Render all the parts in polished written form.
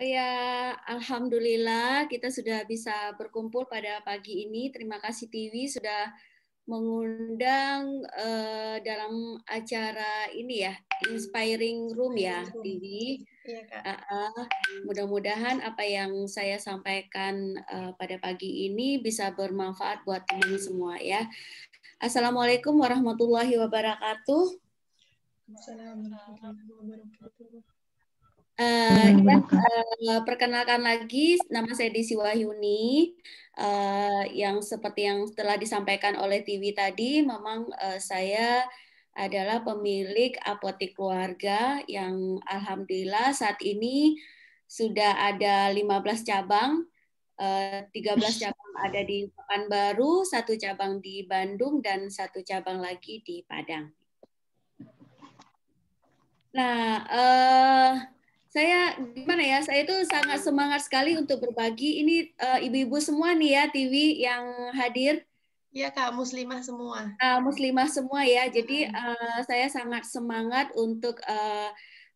Ya, alhamdulillah kita sudah bisa berkumpul pada pagi ini. Terima kasih TV sudah mengundang dalam acara ini ya, Inspiring Room ya, TV. Iya, Kak. Mudah-mudahan apa yang saya sampaikan pada pagi ini bisa bermanfaat buat teman semua ya. Assalamualaikum warahmatullahi wabarakatuh. Assalamualaikum warahmatullahi wabarakatuh. Perkenalkan lagi, nama saya Desi Wahyuni. Yang seperti yang telah disampaikan oleh TV tadi, memang saya adalah pemilik apotek keluarga yang alhamdulillah saat ini sudah ada 15 cabang. 13 cabang ada di Pekanbaru, satu cabang di Bandung, dan satu cabang lagi di Padang. Nah, saya gimana ya? Saya itu sangat semangat sekali untuk berbagi. Ini ibu-ibu semua nih ya, TV yang hadir. Iya, Kak, muslimah semua. Muslimah semua ya. Jadi saya sangat semangat untuk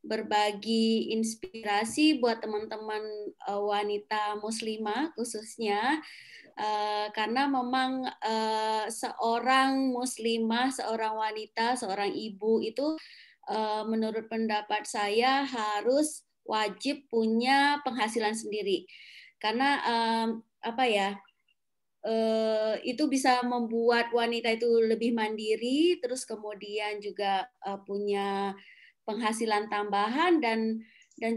berbagi inspirasi buat teman-teman wanita muslimah khususnya. Karena memang seorang muslimah, seorang wanita, seorang ibu itu menurut pendapat saya harus wajib punya penghasilan sendiri. Karena apa ya? Itu bisa membuat wanita itu lebih mandiri, terus kemudian juga punya penghasilan tambahan dan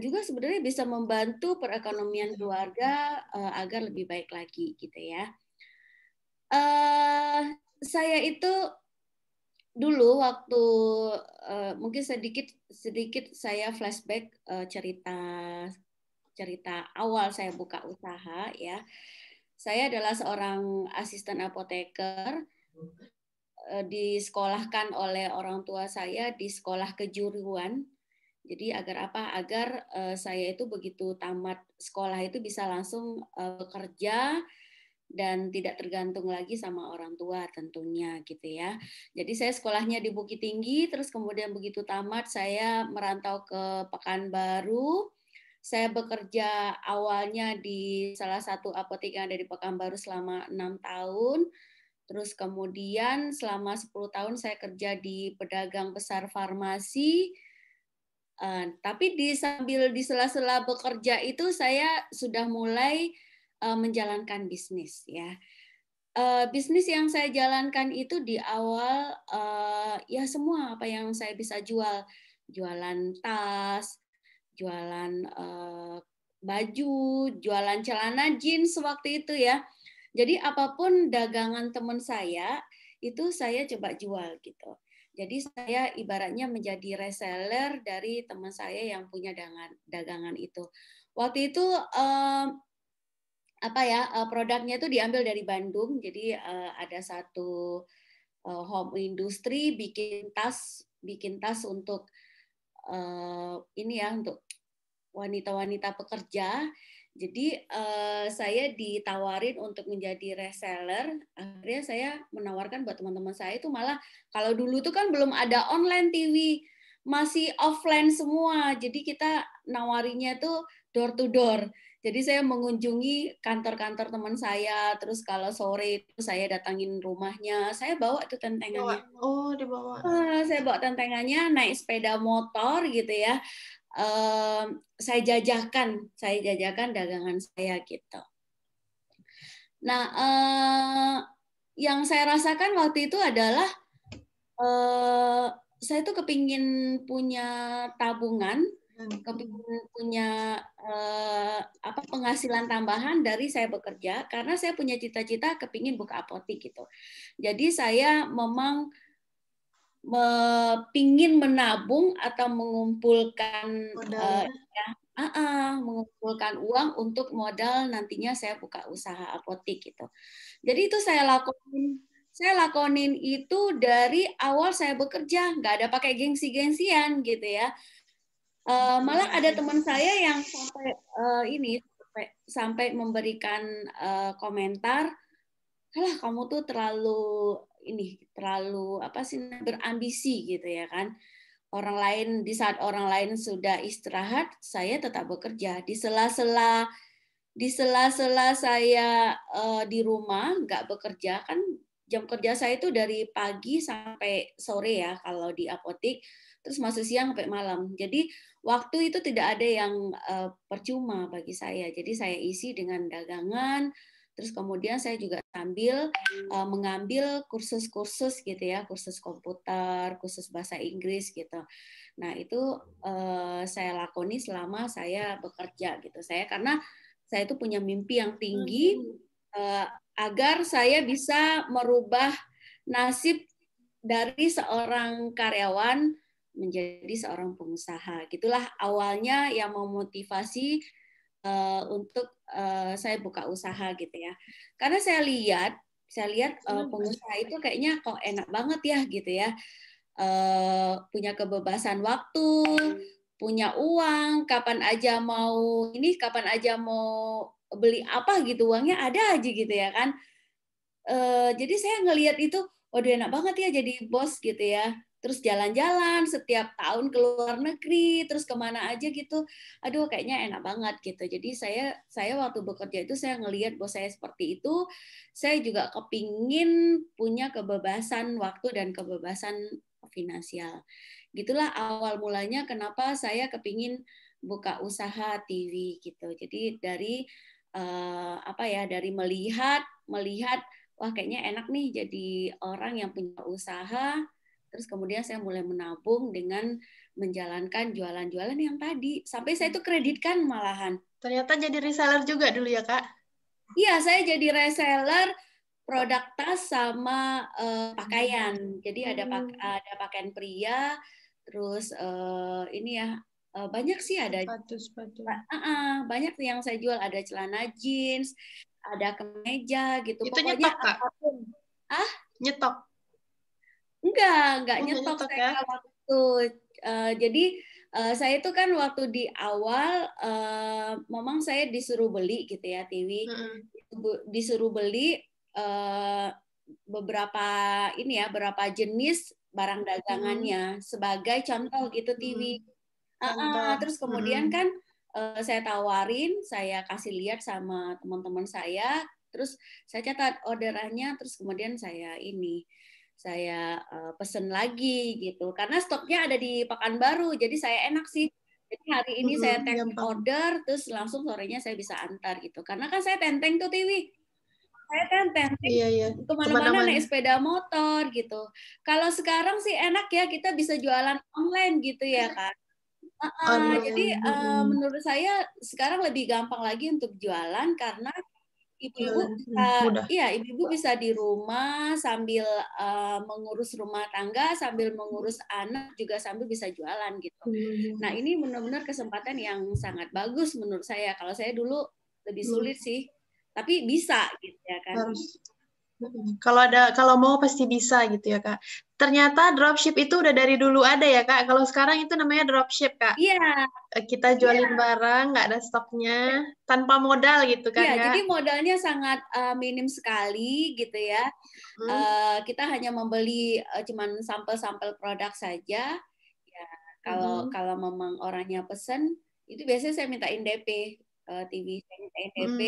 juga sebenarnya bisa membantu perekonomian keluarga agar lebih baik lagi gitu ya. Saya itu dulu waktu mungkin sedikit saya flashback cerita awal saya buka usaha ya. Saya adalah seorang asisten apoteker, disekolahkan oleh orang tua saya di sekolah kejuruan. Jadi agar apa? Agar saya itu begitu tamat sekolah itu bisa langsung bekerja dan tidak tergantung lagi sama orang tua tentunya gitu ya. Jadi saya sekolahnya di Bukit Tinggi, terus kemudian begitu tamat saya merantau ke Pekanbaru. Saya bekerja awalnya di salah satu apotek yang ada di Pekanbaru selama 6 tahun. Terus kemudian selama 10 tahun saya kerja di pedagang besar farmasi. Tapi sambil di sela-sela bekerja itu saya sudah mulai menjalankan bisnis ya. Bisnis yang saya jalankan itu di awal ya semua apa yang saya bisa jual, jualan tas, jualan baju, jualan celana jeans waktu itu ya. Jadi apapun dagangan teman saya itu saya coba jual gitu. Jadi saya ibaratnya menjadi reseller dari teman saya yang punya dagangan itu. Waktu itu apa ya produknya itu diambil dari Bandung. Jadi ada satu home industry bikin tas untuk ini ya untuk wanita-wanita pekerja. Jadi saya ditawarin untuk menjadi reseller. Akhirnya saya menawarkan buat teman-teman saya itu malah kalau dulu tuh kan belum ada online TV, masih offline semua. Jadi kita nawarinya tuh door to door. Jadi saya mengunjungi kantor-kantor teman saya, terus kalau sore itu saya datangin rumahnya, saya bawa tuh tentengannya. Oh, dibawa. Saya bawa tentengannya, naik sepeda motor gitu ya. Saya jajakan dagangan saya gitu. Nah, yang saya rasakan waktu itu adalah saya tuh kepingin punya tabungan, kepingin punya apa penghasilan tambahan dari saya bekerja karena saya punya cita-cita kepingin buka apotek gitu. Jadi saya memang pingin menabung atau mengumpulkan mengumpulkan uang untuk modal nantinya saya buka usaha apotek gitu. Jadi itu saya lakonin itu dari awal saya bekerja, nggak ada pakai gengsi-gengsian gitu ya. Malah ada teman saya yang sampai memberikan komentar, "Alah, kamu tuh terlalu apa sih berambisi gitu ya kan. di saat orang lain sudah istirahat, saya tetap bekerja. Di sela-sela saya di rumah nggak bekerja, kan jam kerja saya itu dari pagi sampai sore ya kalau di apotik, terus masuk siang sampai malam. Jadi waktu itu tidak ada yang percuma bagi saya. Jadi saya isi dengan dagangan, terus kemudian saya juga sambil mengambil kursus-kursus gitu ya, kursus komputer, kursus bahasa Inggris gitu. Nah itu saya lakoni selama saya bekerja gitu. Karena saya itu punya mimpi yang tinggi agar saya bisa merubah nasib dari seorang karyawan menjadi seorang pengusaha. Gitulah awalnya yang memotivasi untuk saya buka usaha gitu ya. Karena saya lihat pengusaha itu kayaknya kok enak banget ya gitu ya. Punya kebebasan waktu, punya uang, kapan aja mau beli apa gitu, uangnya ada aja gitu ya kan. Jadi saya ngelihat itu, waduh enak banget ya jadi bos gitu ya. Terus jalan-jalan setiap tahun ke luar negeri, terus kemana aja gitu. Aduh kayaknya enak banget gitu. Jadi saya waktu bekerja itu saya ngelihat bos saya seperti itu, saya juga kepingin punya kebebasan waktu dan kebebasan finansial. Gitulah awal mulanya kenapa saya kepingin buka usaha TV gitu. Jadi dari dari melihat wah kayaknya enak nih jadi orang yang punya usaha. Terus kemudian saya mulai menabung dengan menjalankan jualan-jualan yang tadi. Sampai saya itu kreditkan malahan. Ternyata jadi reseller juga dulu ya, Kak? Iya, saya jadi reseller produk tas sama pakaian. Jadi ada pakaian pria, terus ini ya banyak sih ada. Sepatu. Banyak yang saya jual, ada celana jeans, ada kemeja gitu. Itu Pokoknya nyetok, Kak? apapun. Nyetok? Enggak Oh, nyetok nyetok saya ya? waktu itu. Jadi saya itu kan waktu di awal memang saya disuruh beli gitu ya TV, disuruh beli beberapa beberapa jenis barang dagangannya sebagai contoh gitu TV. Terus kemudian kan saya tawarin, saya kasih lihat sama teman-teman saya, terus saya catat orderannya, terus kemudian saya pesen lagi gitu karena stoknya ada di Pekanbaru, jadi saya enak sih. Jadi hari ini saya take order, terus langsung sorenya saya bisa antar gitu. Karena kan saya tenteng tuh TV, saya tenteng kemana-mana naik sepeda motor gitu. Kalau sekarang sih enak ya kita bisa jualan online gitu ya kan. Jadi menurut saya sekarang lebih gampang lagi untuk jualan karena ibu-ibu bisa di rumah sambil mengurus rumah tangga, sambil mengurus anak juga sambil bisa jualan gitu. Nah ini benar-benar kesempatan yang sangat bagus menurut saya. Kalau saya dulu lebih sulit sih, tapi bisa gitu ya kan. Kalau mau pasti bisa gitu ya, Kak. Ternyata dropship itu udah dari dulu ada ya, Kak. Kalau sekarang itu namanya dropship, Kak. Iya. Kita jualin barang, nggak ada stoknya, tanpa modal gitu kan, Iya, Kak? jadi modalnya sangat minim sekali gitu ya. Kita hanya membeli cuman sampel-sampel produk saja. Ya, kalau memang orangnya pesen, itu biasanya saya mintain DP TV, saya mintain DP.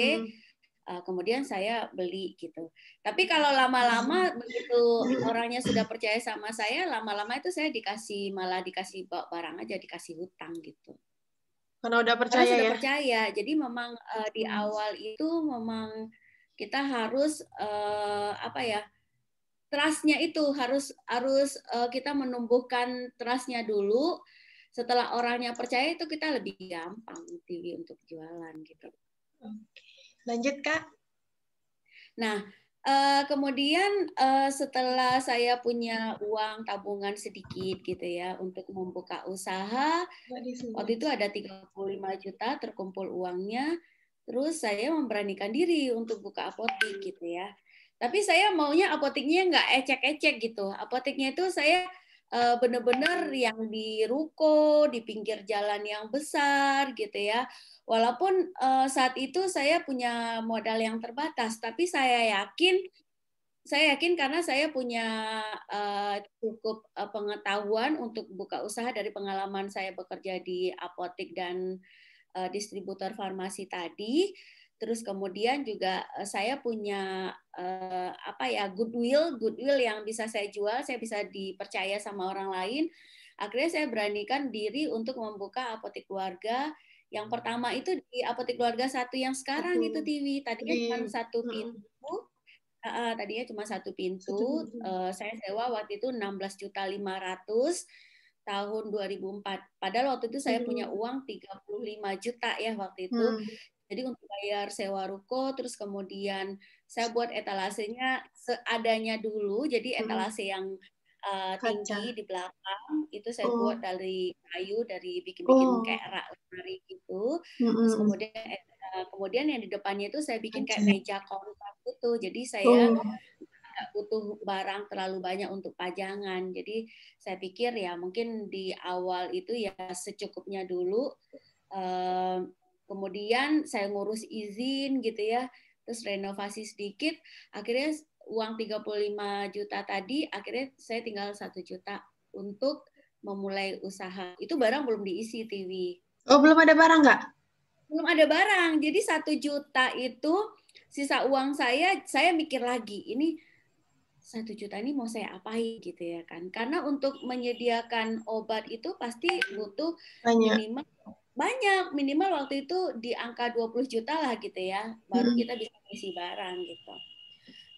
Kemudian saya beli gitu. Tapi kalau lama-lama begitu orangnya sudah percaya sama saya, lama-lama itu saya malah dikasih barang aja, dikasih hutang gitu. Karena udah percaya Karena sudah ya. percaya. Jadi memang di awal itu memang kita harus trust-nya itu harus kita menumbuhkan trust-nya dulu. Setelah orangnya percaya itu kita lebih gampang TV untuk jualan gitu. Lanjut, Kak. Nah, kemudian setelah saya punya uang tabungan sedikit gitu ya untuk membuka usaha, waktu itu ada 35 juta terkumpul uangnya, terus saya memberanikan diri untuk buka apotek gitu ya. Tapi saya maunya apoteknya nggak ecek-ecek gitu. Apoteknya itu saya benar-benar yang di ruko, di pinggir jalan yang besar gitu ya. Walaupun saat itu saya punya modal yang terbatas, tapi saya yakin Saya yakin karena saya punya cukup pengetahuan untuk buka usaha dari pengalaman saya bekerja di apotek dan distributor farmasi tadi. Terus kemudian juga saya punya apa ya, goodwill yang bisa saya jual, saya bisa dipercaya sama orang lain. Akhirnya saya beranikan diri untuk membuka apotek keluarga. Yang pertama itu di apotek keluarga satu yang sekarang itu Tiwi. Tadinya cuma satu pintu. Tadinya cuma satu pintu. Saya sewa waktu itu 16.500.000 tahun 2004. Padahal waktu itu saya punya uang 35 juta ya waktu itu. Jadi untuk bayar sewa ruko, terus kemudian saya buat etalasenya seadanya dulu. Jadi etalase yang tinggi di belakang itu saya buat dari kayu, dari bikin kayak rak lemari gitu. Terus kemudian yang di depannya itu saya bikin kayak meja kontak gitu. Jadi saya nggak butuh barang terlalu banyak untuk pajangan. Jadi saya pikir ya mungkin di awal itu ya secukupnya dulu. Kemudian saya ngurus izin gitu ya, terus renovasi sedikit, akhirnya uang 35 juta tadi, akhirnya saya tinggal 1 juta untuk memulai usaha. Itu barang belum diisi, Tiwi. Oh, belum ada barang nggak? Belum ada barang. Jadi 1 juta itu sisa uang saya mikir lagi, ini 1 juta ini mau saya apain gitu ya kan. Karena untuk menyediakan obat itu pasti butuh minimal waktu itu di angka 20 juta lah gitu ya, baru kita bisa isi barang gitu.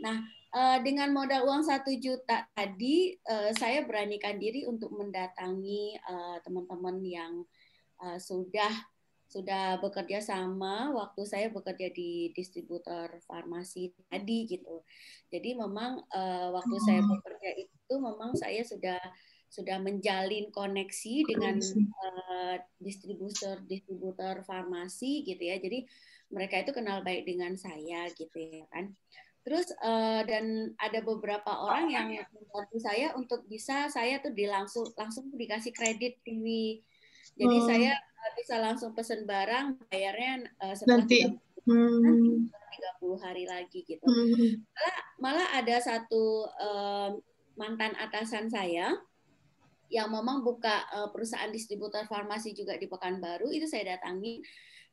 Nah, dengan modal uang 1 juta tadi, saya beranikan diri untuk mendatangi teman-teman yang sudah bekerja sama waktu saya bekerja di distributor farmasi tadi gitu. Jadi memang waktu saya bekerja itu memang saya sudah menjalin koneksi dengan distributor farmasi gitu ya. Jadi mereka itu kenal baik dengan saya gitu ya kan. Terus dan ada beberapa orang yang membantu saya untuk bisa saya tuh langsung dikasih kredit TV. Jadi saya bisa langsung pesen barang, bayarnya setelah 30 hari lagi gitu. Malah ada satu mantan atasan saya yang memang buka perusahaan distributor farmasi juga di Pekanbaru, itu saya datangi.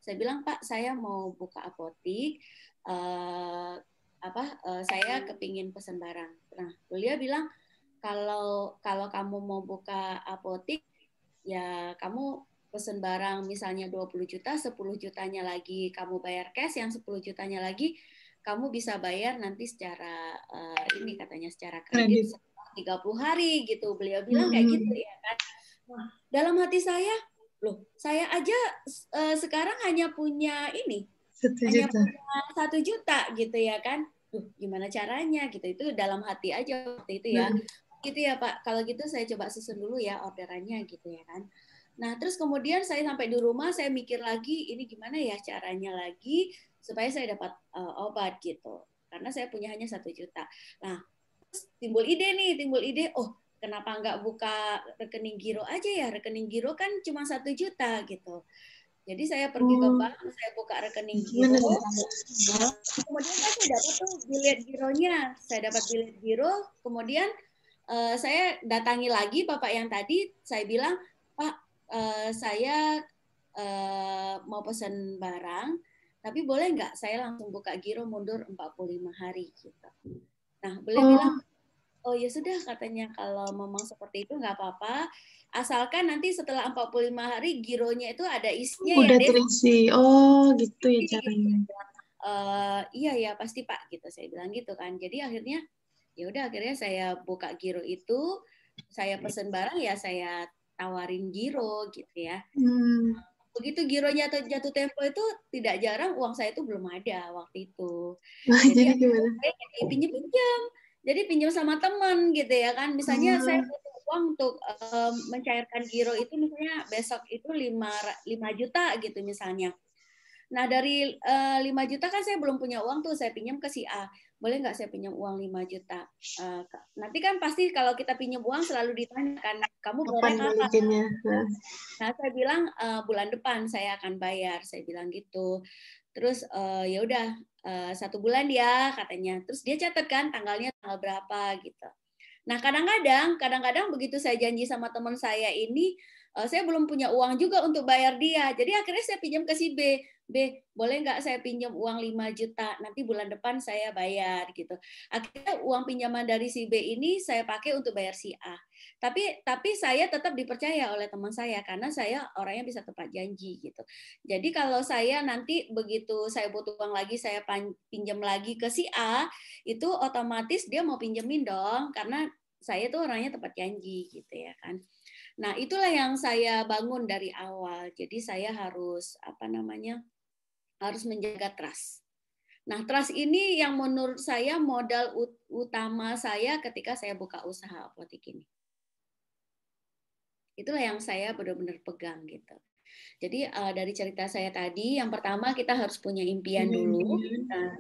Saya bilang, Pak, saya mau buka apotek, saya kepingin pesen barang. Nah, beliau bilang, kalau kamu mau buka apotek, ya kamu pesen barang misalnya 20 juta, 10 jutanya lagi kamu bayar cash, yang 10 jutanya lagi kamu bisa bayar nanti secara ini katanya secara kredit 30 hari gitu. Beliau bilang kayak gitu ya kan. Nah, dalam hati saya, loh, saya aja sekarang hanya punya ini, hanya punya 1 juta gitu ya kan. Duh, gimana caranya gitu. Itu dalam hati aja waktu itu ya. Gitu ya Pak, kalau gitu saya coba susun dulu ya orderannya gitu ya kan. Nah, terus kemudian saya sampai di rumah, saya mikir lagi, ini gimana ya caranya lagi supaya saya dapat obat gitu. Karena saya punya hanya 1 juta. Nah, terus timbul ide, oh kenapa nggak buka rekening giro aja ya? Rekening giro kan cuma 1 juta gitu. Jadi saya pergi ke bank, saya buka rekening giro. Kemudian saya dapat tuh bilet gironya. Saya dapat bilet giro, kemudian saya datangi lagi Bapak yang tadi, saya bilang, Pak, saya mau pesan barang, tapi boleh nggak saya langsung buka giro mundur 45 hari gitu. Nah, beliau bilang, oh ya sudah katanya, kalau memang seperti itu nggak apa-apa, asalkan nanti setelah 45 hari gironya itu ada isinya udah ya, terisi. Oh, gitu ya caranya. Iya ya pasti Pak gitu, saya bilang gitu kan. Jadi akhirnya ya udah, akhirnya saya buka giro itu, saya pesen barang ya saya tawarin giro gitu ya. Begitu gironya jatuh tempo itu tidak jarang uang saya itu belum ada waktu itu. Jadi gimana? Saya pinjam. Jadi pinjam sama teman gitu ya kan. Misalnya saya butuh uang untuk mencairkan giro itu misalnya besok itu 5 juta gitu misalnya. Nah, dari 5 juta kan saya belum punya uang tuh, saya pinjam ke si A. boleh nggak saya pinjam uang 5 juta? Nanti kan pasti kalau kita pinjam uang selalu ditanyakan, kamu Kapan bayarnya kapan? balikinnya? Nah, saya bilang bulan depan saya akan bayar, saya bilang gitu. Terus ya udah 1 bulan ya katanya. Terus dia catat kan tanggalnya tanggal berapa gitu. Nah, kadang-kadang begitu saya janji sama teman saya ini, saya belum punya uang juga untuk bayar dia. Jadi akhirnya saya pinjam ke si B. B, boleh nggak saya pinjam uang 5 juta? Nanti bulan depan saya bayar gitu. Akhirnya uang pinjaman dari si B ini saya pakai untuk bayar si A. Tapi saya tetap dipercaya oleh teman saya karena saya orangnya bisa tepat janji gitu. Jadi kalau saya nanti begitu saya butuh uang lagi, saya pinjam lagi ke si A, itu otomatis dia mau pinjemin dong karena saya tuh orangnya tepat janji gitu ya kan. Nah, itulah yang saya bangun dari awal. Jadi saya harus harus menjaga trust. Nah, trust ini yang menurut saya modal utama saya ketika saya buka usaha apotek ini. Itulah yang saya benar-benar pegang gitu. Jadi dari cerita saya tadi, yang pertama kita harus punya impian dulu. Nah,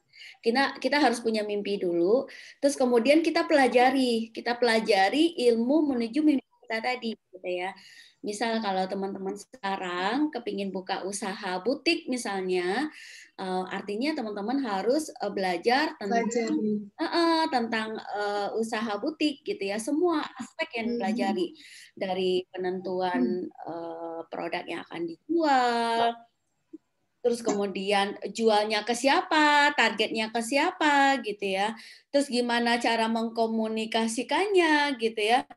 kita harus punya mimpi dulu. Terus kemudian kita pelajari ilmu menuju mimpi kita tadi, gitu ya. Misal kalau teman-teman sekarang kepingin buka usaha butik misalnya, artinya teman-teman harus belajar tentang usaha butik gitu ya. Semua aspek yang dipelajari dari penentuan produk yang akan dijual, terus kemudian jualnya ke siapa, targetnya ke siapa gitu ya. Terus gimana cara mengkomunikasikannya gitu ya.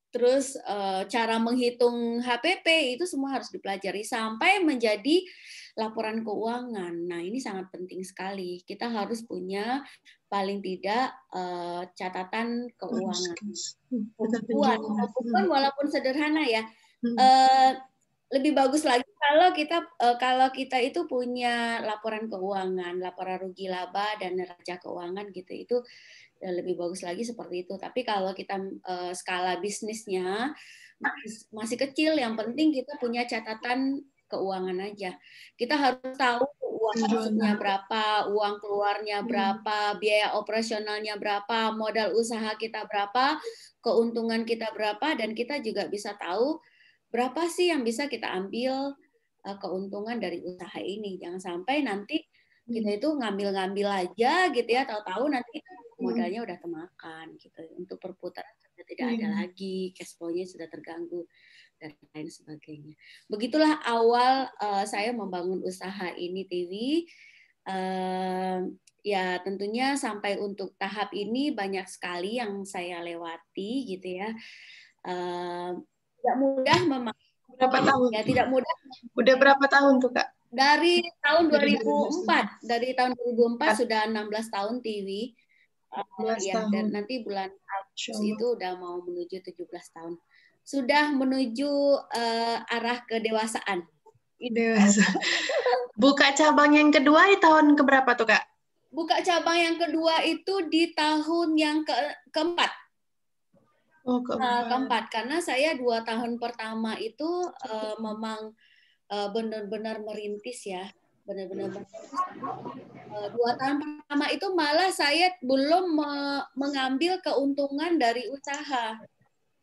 Terus cara menghitung HPP itu semua harus dipelajari sampai menjadi laporan keuangan. Nah, ini sangat penting sekali. Kita harus punya paling tidak catatan keuangan. Pembukuan walaupun sederhana ya. Lebih bagus lagi kalau kita itu punya laporan keuangan, laporan rugi laba dan neraca keuangan gitu. Itu lebih bagus lagi seperti itu. Tapi kalau kita skala bisnisnya masih kecil, yang penting kita punya catatan keuangan aja. Kita harus tahu uang masuknya berapa, uang keluarnya berapa, biaya operasionalnya berapa, modal usaha kita berapa, keuntungan kita berapa, dan kita juga bisa tahu berapa sih yang bisa kita ambil keuntungan dari usaha ini. Jangan sampai nanti kita itu ngambil-ngambil aja gitu ya, tahu-tahu nanti modalnya udah termakan gitu. Untuk perputaran sudah tidak ada lagi, cash flow-nya sudah terganggu dan lain sebagainya. Begitulah awal saya membangun usaha ini, Tiwi. Ya tentunya sampai untuk tahap ini banyak sekali yang saya lewati gitu ya. Tidak mudah memang. Berapa tahun? Ya tidak mudah. Udah berapa tahun tuh, Kak? Dari tahun 2004. Dari tahun 2004 sudah 16 tahun, Tiwi. Ya, dan nanti bulan Agustus itu udah mau menuju 17 tahun. Sudah menuju arah kedewasaan. Dewasa. Buka cabang yang kedua di tahun keberapa tuh, Kak? Buka cabang yang kedua itu di tahun yang keempat. Keempat, karena saya 2 tahun pertama itu memang benar-benar merintis ya. Benar-benar merintis. 2 tahun pertama itu malah saya belum mengambil keuntungan dari usaha.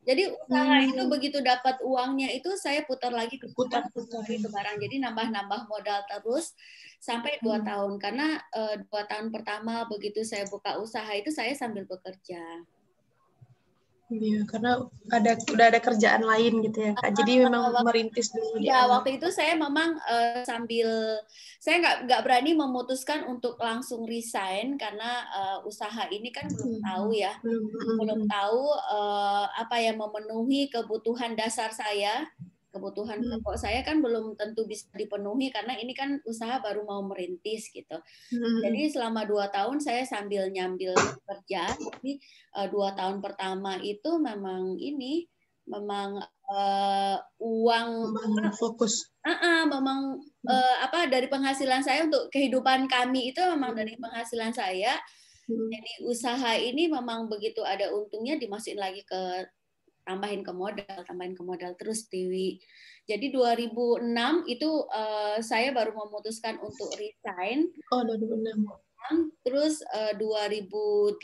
Jadi usaha itu begitu dapat uangnya itu saya putar lagi ke barang. Jadi nambah-nambah modal terus sampai 2 tahun. Karena 2 tahun pertama begitu saya buka usaha itu saya sambil bekerja. Iya, karena udah ada kerjaan lain gitu ya, Kak. Jadi memang merintis dulu. Ya, waktu itu saya memang saya nggak berani memutuskan untuk langsung resign karena usaha ini kan belum tahu ya, belum tahu apa yang memenuhi kebutuhan dasar saya. Kebutuhan pokok saya kan belum tentu bisa dipenuhi karena ini kan usaha baru mau merintis gitu. Jadi selama 2 tahun saya sambil nyambil kerja. Jadi 2 tahun pertama itu memang uang fokus. Memang dari penghasilan saya untuk kehidupan kami itu memang dari penghasilan saya. Jadi usaha ini memang begitu ada untungnya dimasukin lagi tambahin ke modal terus, Tiwi. Jadi 2006 itu saya baru memutuskan untuk resign. Oh, 2006. Terus 2008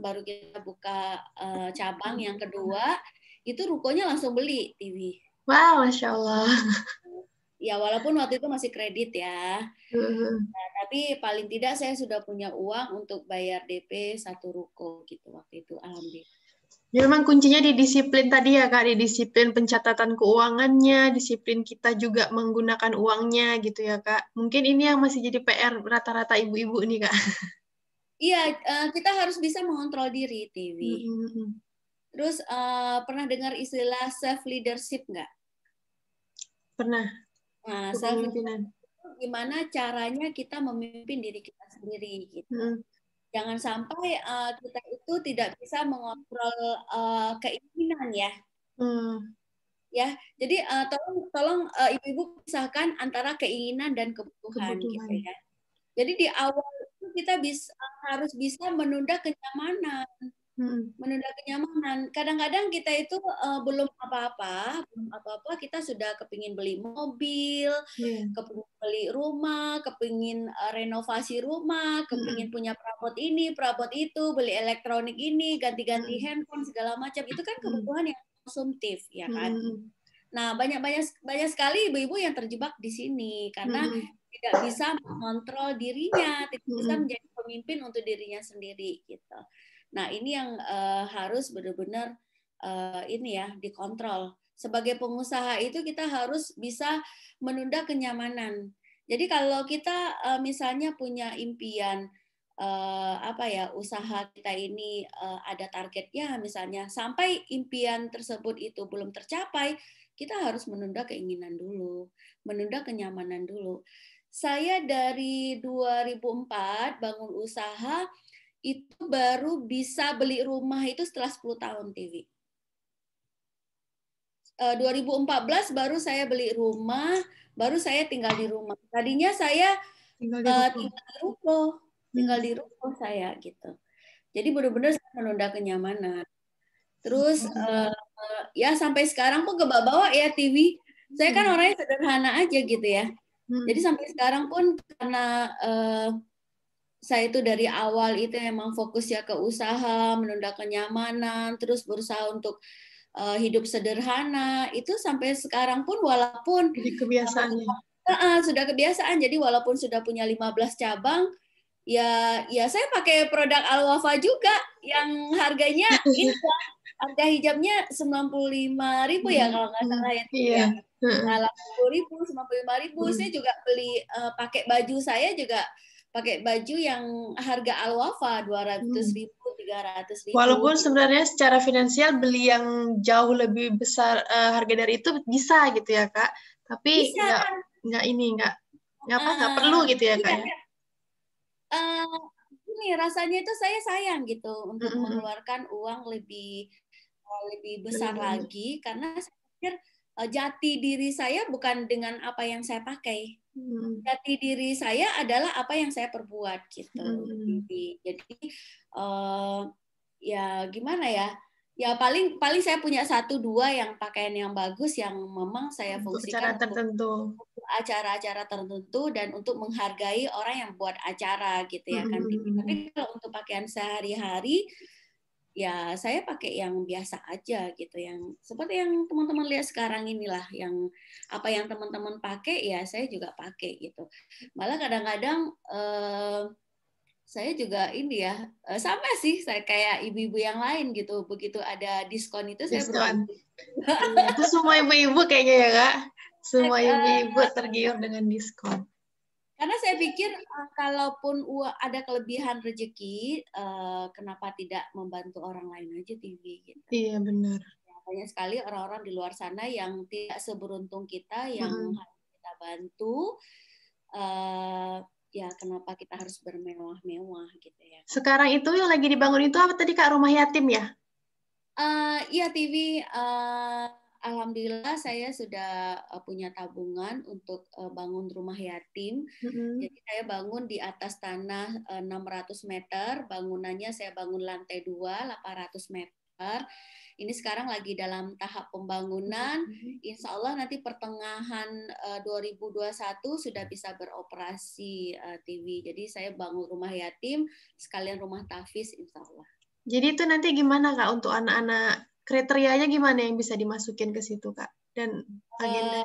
baru kita buka cabang yang kedua, itu rukonya langsung beli TV. Wow, Masya Allah. Ya walaupun waktu itu masih kredit ya. Nah, tapi paling tidak saya sudah punya uang untuk bayar DP satu ruko gitu waktu itu, alhamdulillah. Ya, memang kuncinya di disiplin tadi ya Kak, di disiplin pencatatan keuangannya, disiplin kita juga menggunakan uangnya gitu ya Kak. Mungkin ini yang masih jadi PR rata-rata ibu-ibu nih Kak. Iya, kita harus bisa mengontrol diri, Tiwi. Terus pernah dengar istilah self leadership nggak? Pernah. Nah, self leadership gimana caranya kita memimpin diri kita sendiri gitu. Jangan sampai kita itu tidak bisa mengontrol keinginan ya. Ya, jadi tolong ibu-ibu pisahkan antara keinginan dan kebutuhan gitu ya. Jadi di awal itu kita harus bisa menunda kenyamanan. Menunda kenyamanan. Kadang-kadang kita itu belum apa-apa, kita sudah kepingin beli mobil, kepingin beli rumah, kepingin renovasi rumah, kepingin punya perabot ini, perabot itu, beli elektronik ini, ganti-ganti handphone segala macam. Itu kan kebutuhan yang konsumtif, ya kan? Nah, banyak sekali ibu-ibu yang terjebak di sini karena tidak bisa mengontrol dirinya, tidak bisa menjadi pemimpin untuk dirinya sendiri gitu. Nah, ini yang harus benar-benar ini ya dikontrol. Sebagai pengusaha itu kita harus bisa menunda kenyamanan. Jadi kalau kita misalnya punya impian usaha kita ini ada targetnya misalnya sampai impian tersebut itu belum tercapai, kita harus menunda keinginan dulu, menunda kenyamanan dulu. Saya dari 2004 bangun usaha itu baru bisa beli rumah itu setelah 10 tahun TV. 2014 baru saya beli rumah, baru saya tinggal di rumah. Tadinya saya tinggal di ruko saya gitu. Jadi benar-benar saya menunda kenyamanan. Terus ya sampai sekarang pun kebawa ya TV. Saya kan orangnya sederhana aja gitu ya. Jadi sampai sekarang pun karena saya itu dari awal itu memang fokus ya ke usaha, menunda kenyamanan, terus berusaha untuk hidup sederhana. Itu sampai sekarang pun walaupun sudah kebiasaan. Jadi walaupun sudah punya 15 cabang, ya saya pakai produk Al-Wafa juga yang harganya ini harga hijabnya 95.000 ya kalau nggak salah ya. Iya. Nah, 80.000, 95.000. Saya juga beli pakai baju saya juga pakai baju yang harga Al-Wafa 200.000, 300.000. Walaupun sebenarnya secara finansial beli yang jauh lebih besar harga dari itu bisa gitu ya Kak. Tapi nggak perlu gitu ya Kak ya. Ini rasanya itu saya sayang gitu untuk mengeluarkan uang lebih besar lagi karena saya pikir jati diri saya bukan dengan apa yang saya pakai. Jati diri saya adalah apa yang saya perbuat gitu. Jadi ya gimana ya? Ya paling saya punya 1-2 yang pakaian yang bagus yang memang saya fungsikan untuk acara-acara tertentu dan untuk menghargai orang yang buat acara gitu ya kan. Tapi kalau untuk pakaian sehari-hari ya saya pakai yang biasa aja gitu, yang seperti yang teman-teman lihat sekarang inilah, yang apa yang teman-teman pakai ya saya juga pakai gitu. Malah kadang-kadang saya juga ini ya sama sih, saya kayak ibu-ibu yang lain gitu, begitu ada diskon itu saya berburu. Itu semua ibu-ibu kayaknya ya Kak, semua ibu-ibu tergiur dengan diskon. Karena saya pikir kalaupun ada kelebihan rezeki, kenapa tidak membantu orang lain aja TV gitu. Iya benar. Banyak sekali orang-orang di luar sana yang tidak seberuntung kita, yang harus kita bantu. Ya kenapa kita harus bermewah-mewah gitu ya. Sekarang itu yang lagi dibangun itu apa tadi Kak, rumah yatim ya? Iya TV. Alhamdulillah saya sudah punya tabungan untuk bangun rumah yatim. Jadi saya bangun di atas tanah 600 meter, bangunannya saya bangun lantai 2, 800 meter. Ini sekarang lagi dalam tahap pembangunan. Insya Allah nanti pertengahan 2021 sudah bisa beroperasi TV. Jadi saya bangun rumah yatim sekalian rumah tahfiz insya Allah. Jadi itu nanti gimana Kak untuk anak-anak, kriterianya gimana yang bisa dimasukin ke situ Kak? Dan agenda?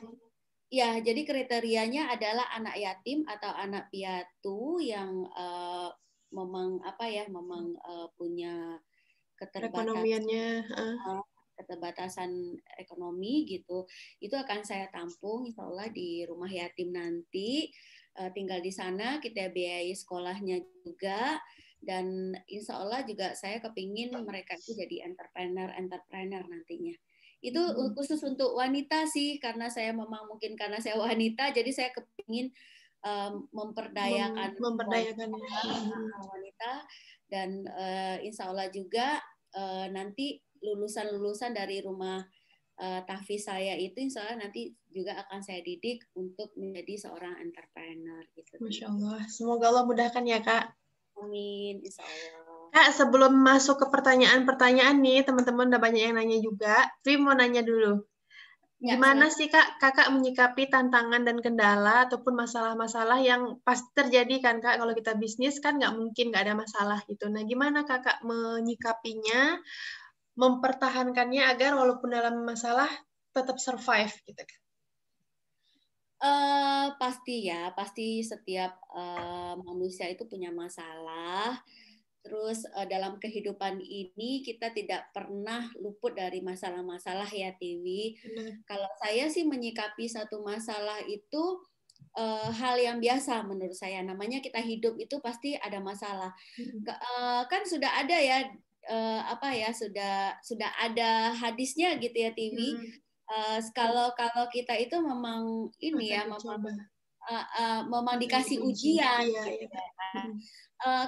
Ya, jadi kriterianya adalah anak yatim atau anak piatu yang memang punya keterbatasan ekonomi gitu. Itu akan saya tampung insya Allah di rumah yatim nanti. Tinggal di sana, kita biayai sekolahnya juga. Dan insya Allah juga saya kepingin mereka itu jadi entrepreneur nantinya. Itu khusus untuk wanita sih, karena saya memang mungkin karena saya wanita, jadi saya kepingin memperdayakan wanita. Dan insya Allah juga nanti lulusan dari rumah tahfiz saya itu insya Allah nanti juga akan saya didik untuk menjadi seorang entrepreneur gitu. Masya Allah, semoga Allah mudahkan ya Kak. Amin, insya Allah. Kak, sebelum masuk ke pertanyaan-pertanyaan nih, teman-teman udah banyak yang nanya juga. Tri mau nanya dulu. Gimana sih Kak, Kakak menyikapi tantangan dan kendala ataupun masalah-masalah yang pasti terjadi kan Kak, kalau kita bisnis kan nggak mungkin nggak ada masalah gitu. Nah, gimana Kakak menyikapinya, mempertahankannya agar walaupun dalam masalah tetap survive gitu Kak? Pasti setiap manusia itu punya masalah. Terus dalam kehidupan ini kita tidak pernah luput dari masalah-masalah ya Tiwi. Kalau saya sih menyikapi satu masalah itu hal yang biasa menurut saya. Namanya kita hidup itu pasti ada masalah. Kan sudah ada ya sudah ada hadisnya gitu ya Tiwi. Kalau kita itu memang ini ya memang dikasih ujian. Gitu ya.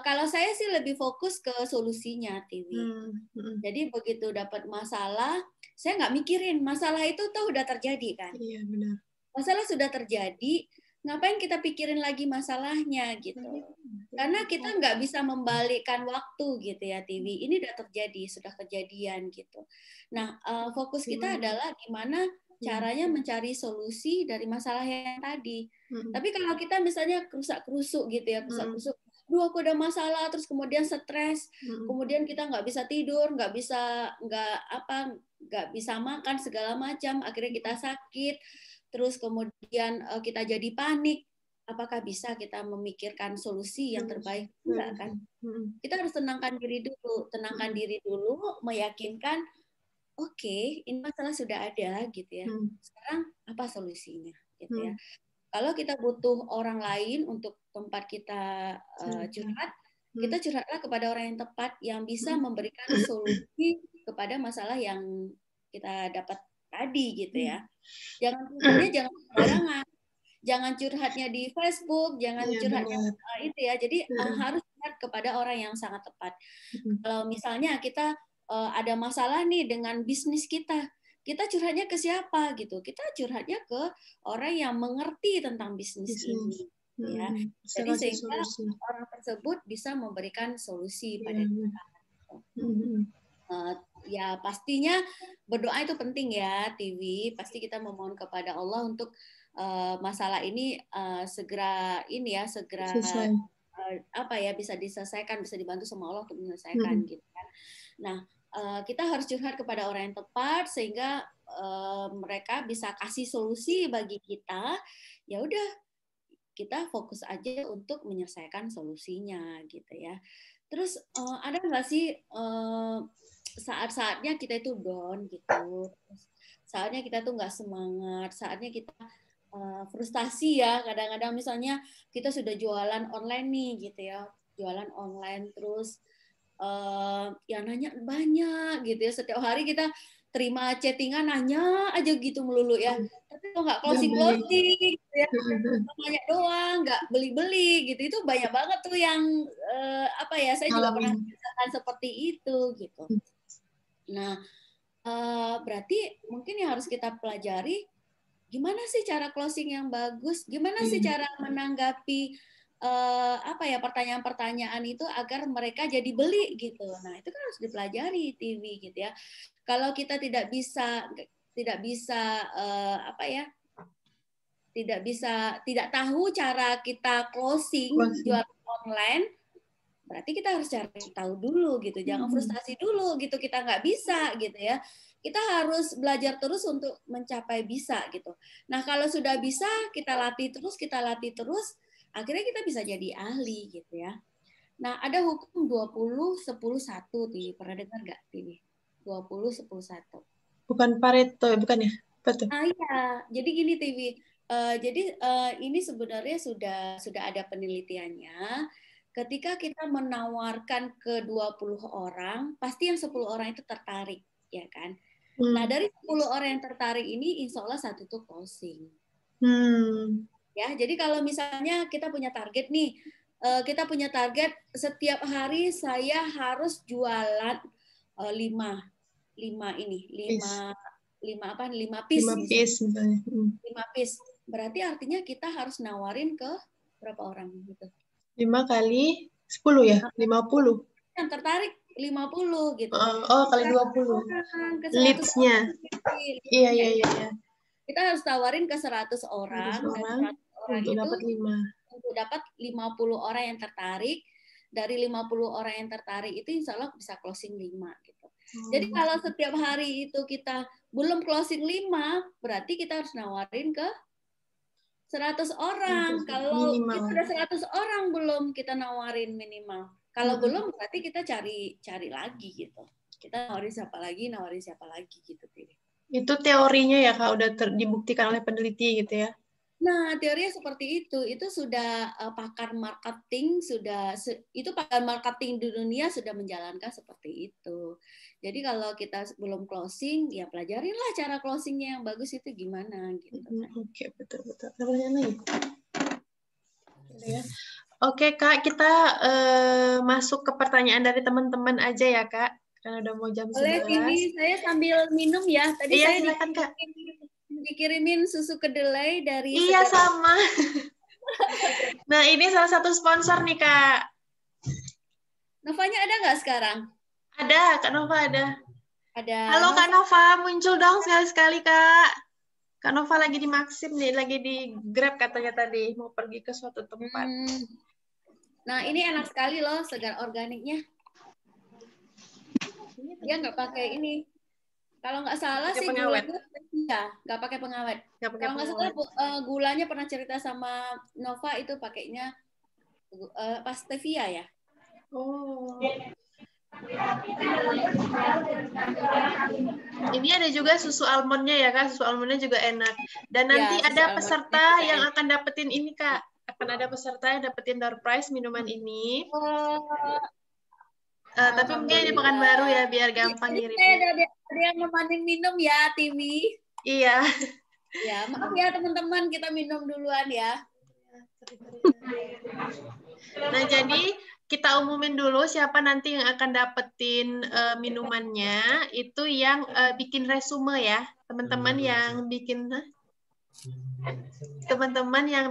Kalau saya sih lebih fokus ke solusinya, Tiwi. Jadi begitu dapat masalah, saya nggak mikirin masalah itu tuh udah terjadi kan. Iya benar. Masalah sudah terjadi, ngapain kita pikirin lagi masalahnya gitu. Karena kita nggak bisa membalikkan waktu gitu ya, Tiwi. Ini udah terjadi, sudah kejadian gitu. Nah, fokus kita adalah gimana caranya mencari solusi dari masalah yang tadi. Tapi kalau kita misalnya kerusak-kerusuk gitu ya, kerusak-kerusuk, aku ada masalah, terus kemudian stres, kemudian kita nggak bisa tidur, nggak bisa makan segala macam, akhirnya kita sakit, terus kemudian kita jadi panik. Apakah bisa kita memikirkan solusi yang terbaik? Enggak kan? Kita harus tenangkan diri dulu, meyakinkan, oke, ini masalah sudah ada gitu ya. Sekarang apa solusinya gitu ya? Kalau kita butuh orang lain untuk tempat kita curhat, kita curhatlah kepada orang yang tepat yang bisa memberikan solusi kepada masalah yang kita dapat tadi gitu ya. Jangan sembarangan. Jangan curhatnya di Facebook, jangan curhatnya itu ya. Jadi harus curhat kepada orang yang sangat tepat. Kalau misalnya kita ada masalah nih dengan bisnis kita curhatnya ke siapa gitu? Kita curhatnya ke orang yang mengerti tentang bisnis ini, ya. Jadi sehingga orang tersebut bisa memberikan solusi pada kita. Ya pastinya berdoa itu penting ya, Tiwi. Pasti kita memohon kepada Allah untuk masalah ini segera bisa diselesaikan, bisa dibantu sama Allah untuk menyelesaikan gitu kan. Nah, kita harus curhat kepada orang yang tepat sehingga mereka bisa kasih solusi bagi kita. Ya udah, kita fokus aja untuk menyelesaikan solusinya gitu ya. Terus ada nggak sih saat-saatnya kita itu down gitu, saatnya kita tuh nggak semangat, saatnya kita frustasi ya. Kadang-kadang misalnya kita sudah jualan online nih gitu ya, jualan online terus yang nanya banyak gitu ya, setiap hari kita terima chattingan nanya aja gitu melulu ya, tapi kok nggak closing gitu ya, nanya doang, nggak beli gitu. Itu banyak banget tuh yang saya juga pernah merasakan seperti itu gitu. Nah, berarti mungkin yang harus kita pelajari, gimana sih cara closing yang bagus, gimana sih cara menanggapi apa ya, pertanyaan-pertanyaan itu agar mereka jadi beli gitu. Nah, itu kan harus dipelajari TV gitu ya. Kalau kita tidak bisa apa ya, tidak tahu cara kita closing jualan online, berarti kita harus cari tahu dulu gitu. Jangan frustasi dulu gitu, kita nggak bisa gitu ya. Kita harus belajar terus untuk mencapai bisa gitu. Nah, kalau sudah bisa, kita latih terus, akhirnya kita bisa jadi ahli gitu ya. Nah, ada hukum 20-10-1, Tiwi. Pernah dengar nggak, Tiwi? 20-10-1. Bukan Pareto, bukan ya? Betul. Iya, jadi gini, Tiwi. Ini sebenarnya sudah ada penelitiannya. Ketika kita menawarkan ke 20 orang, pasti yang 10 orang itu tertarik, ya kan? Nah, dari 10 orang yang tertarik ini, insya Allah 1 itu closing. Ya, jadi kalau misalnya kita punya target nih, setiap hari saya harus jualan 5 piece. 5 piece. Berarti artinya kita harus nawarin ke berapa orang gitu? 5 kali 10 ya? 50. Yang tertarik 50 gitu. Kali 20. Leads-nya. Iya. Kita harus tawarin ke 100 orang. 100 orang untuk dapat 5. Untuk dapat 50 orang yang tertarik. Dari 50 orang yang tertarik itu insya Allah bisa closing 5 gitu. Jadi kalau setiap hari itu kita belum closing 5, berarti kita harus nawarin ke 100 orang. Kalau kita udah 100 orang belum, kita nawarin minimal. Kalau belum, berarti kita cari lagi gitu. Kita nawarin siapa lagi gitu. Itu teorinya ya Kak, udah dibuktikan oleh peneliti gitu ya? Nah, teorinya seperti itu. Itu sudah pakar marketing di dunia sudah menjalankan seperti itu. Jadi kalau kita belum closing, ya pelajarinlah cara closingnya yang bagus itu gimana gitu. Oke, betul. Oke Kak, kita masuk ke pertanyaan dari teman-teman aja ya Kak, karena udah mau jam 11. Boleh, Tiwi, saya sambil minum ya. Tadi iya, saya silakan Kak. Dikirimin susu kedelai dari... Iya, sama. Nah, ini salah satu sponsor nih, Kak. Novanya ada nggak sekarang? Ada, Kak Nova ada. Halo, Nova. Kak Nova. Muncul dong sekali-sekali, Kak. Kak Nova lagi di Maxim nih, lagi di Grab katanya tadi. Mau pergi ke suatu tempat. Nah, ini enak sekali loh, segar organiknya. Dia nggak pakai ini. Kalau nggak salah sih gulanya nggak pakai pengawet. Kalau nggak salah gulanya pernah cerita sama Nova itu pakainya stevia ya. Oh. Ini ada juga susu almondnya ya Kak. Susu almondnya juga enak. Dan nanti ada peserta yang akan dapetin ini Kak. Akan ada peserta yang dapetin door prize minuman ini. Tapi mungkin di Pekanbaru ya, biar gampang ngirimnya. Ada yang nemanin minum ya, Tiwi. Iya. Ya, maaf ya teman-teman, kita minum duluan ya. Nah, jadi kita umumin dulu siapa nanti yang akan dapetin minumannya. Itu yang bikin resume ya. Teman-teman yang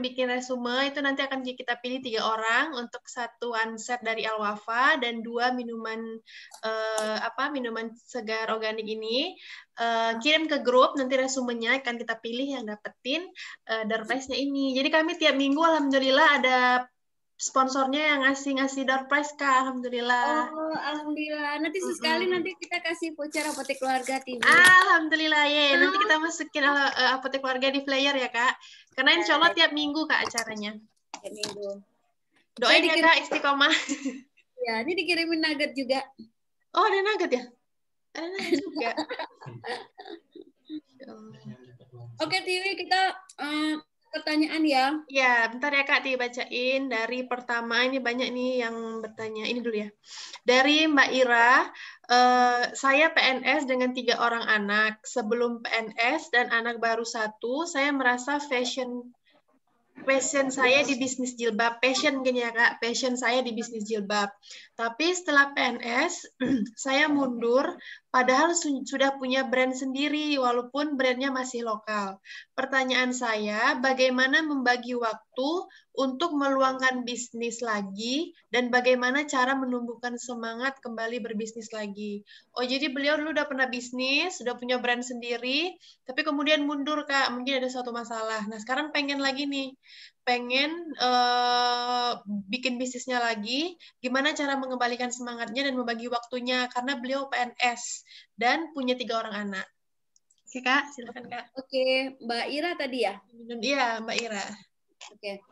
bikin resume itu nanti akan kita pilih 3 orang untuk 1 one set dari Al Wafa dan 2 minuman minuman segar organik ini. Kirim ke grup, nanti resumenya akan kita pilih yang dapetin door prize-nya ini. Jadi kami tiap minggu alhamdulillah ada sponsornya yang ngasih door prize Kak, alhamdulillah. Oh, alhamdulillah. Nanti sesekali nanti kita kasih voucher Apotek Keluarga TV. Alhamdulillah ya. Nanti kita masukin Apotek Keluarga di flyer ya Kak. Karena insya Allah tiap minggu Kak acaranya. Tiap minggu. Doain ya Kak istiqomah. Ya, ini dikirimin nugget juga. Oh, ada nugget ya? Ada nugget juga. Oke, Tiwi, kita pertanyaan ya. Ya, bentar ya Kak dibacain. Dari pertama, ini banyak nih yang bertanya. Ini dulu ya. Dari Mbak Ira, saya PNS dengan 3 orang anak. Sebelum PNS dan anak baru 1, saya merasa fashion passion saya di bisnis jilbab. Passion gini ya Kak, passion saya di bisnis jilbab. Tapi setelah PNS, saya mundur, padahal sudah punya brand sendiri, walaupun brandnya masih lokal. Pertanyaan saya, bagaimana membagi waktu untuk meluangkan bisnis lagi, dan bagaimana cara menumbuhkan semangat kembali berbisnis lagi? Oh, jadi beliau dulu udah pernah bisnis, sudah punya brand sendiri, tapi kemudian mundur Kak, mungkin ada suatu masalah. Nah, sekarang pengen lagi nih, pengen bikin bisnisnya lagi, gimana cara mengembalikan semangatnya dan membagi waktunya, karena beliau PNS dan punya 3 orang anak. Oke Kak, silakan Kak. Oke, Mbak Ira tadi ya? Iya, Mbak Ira. Oke.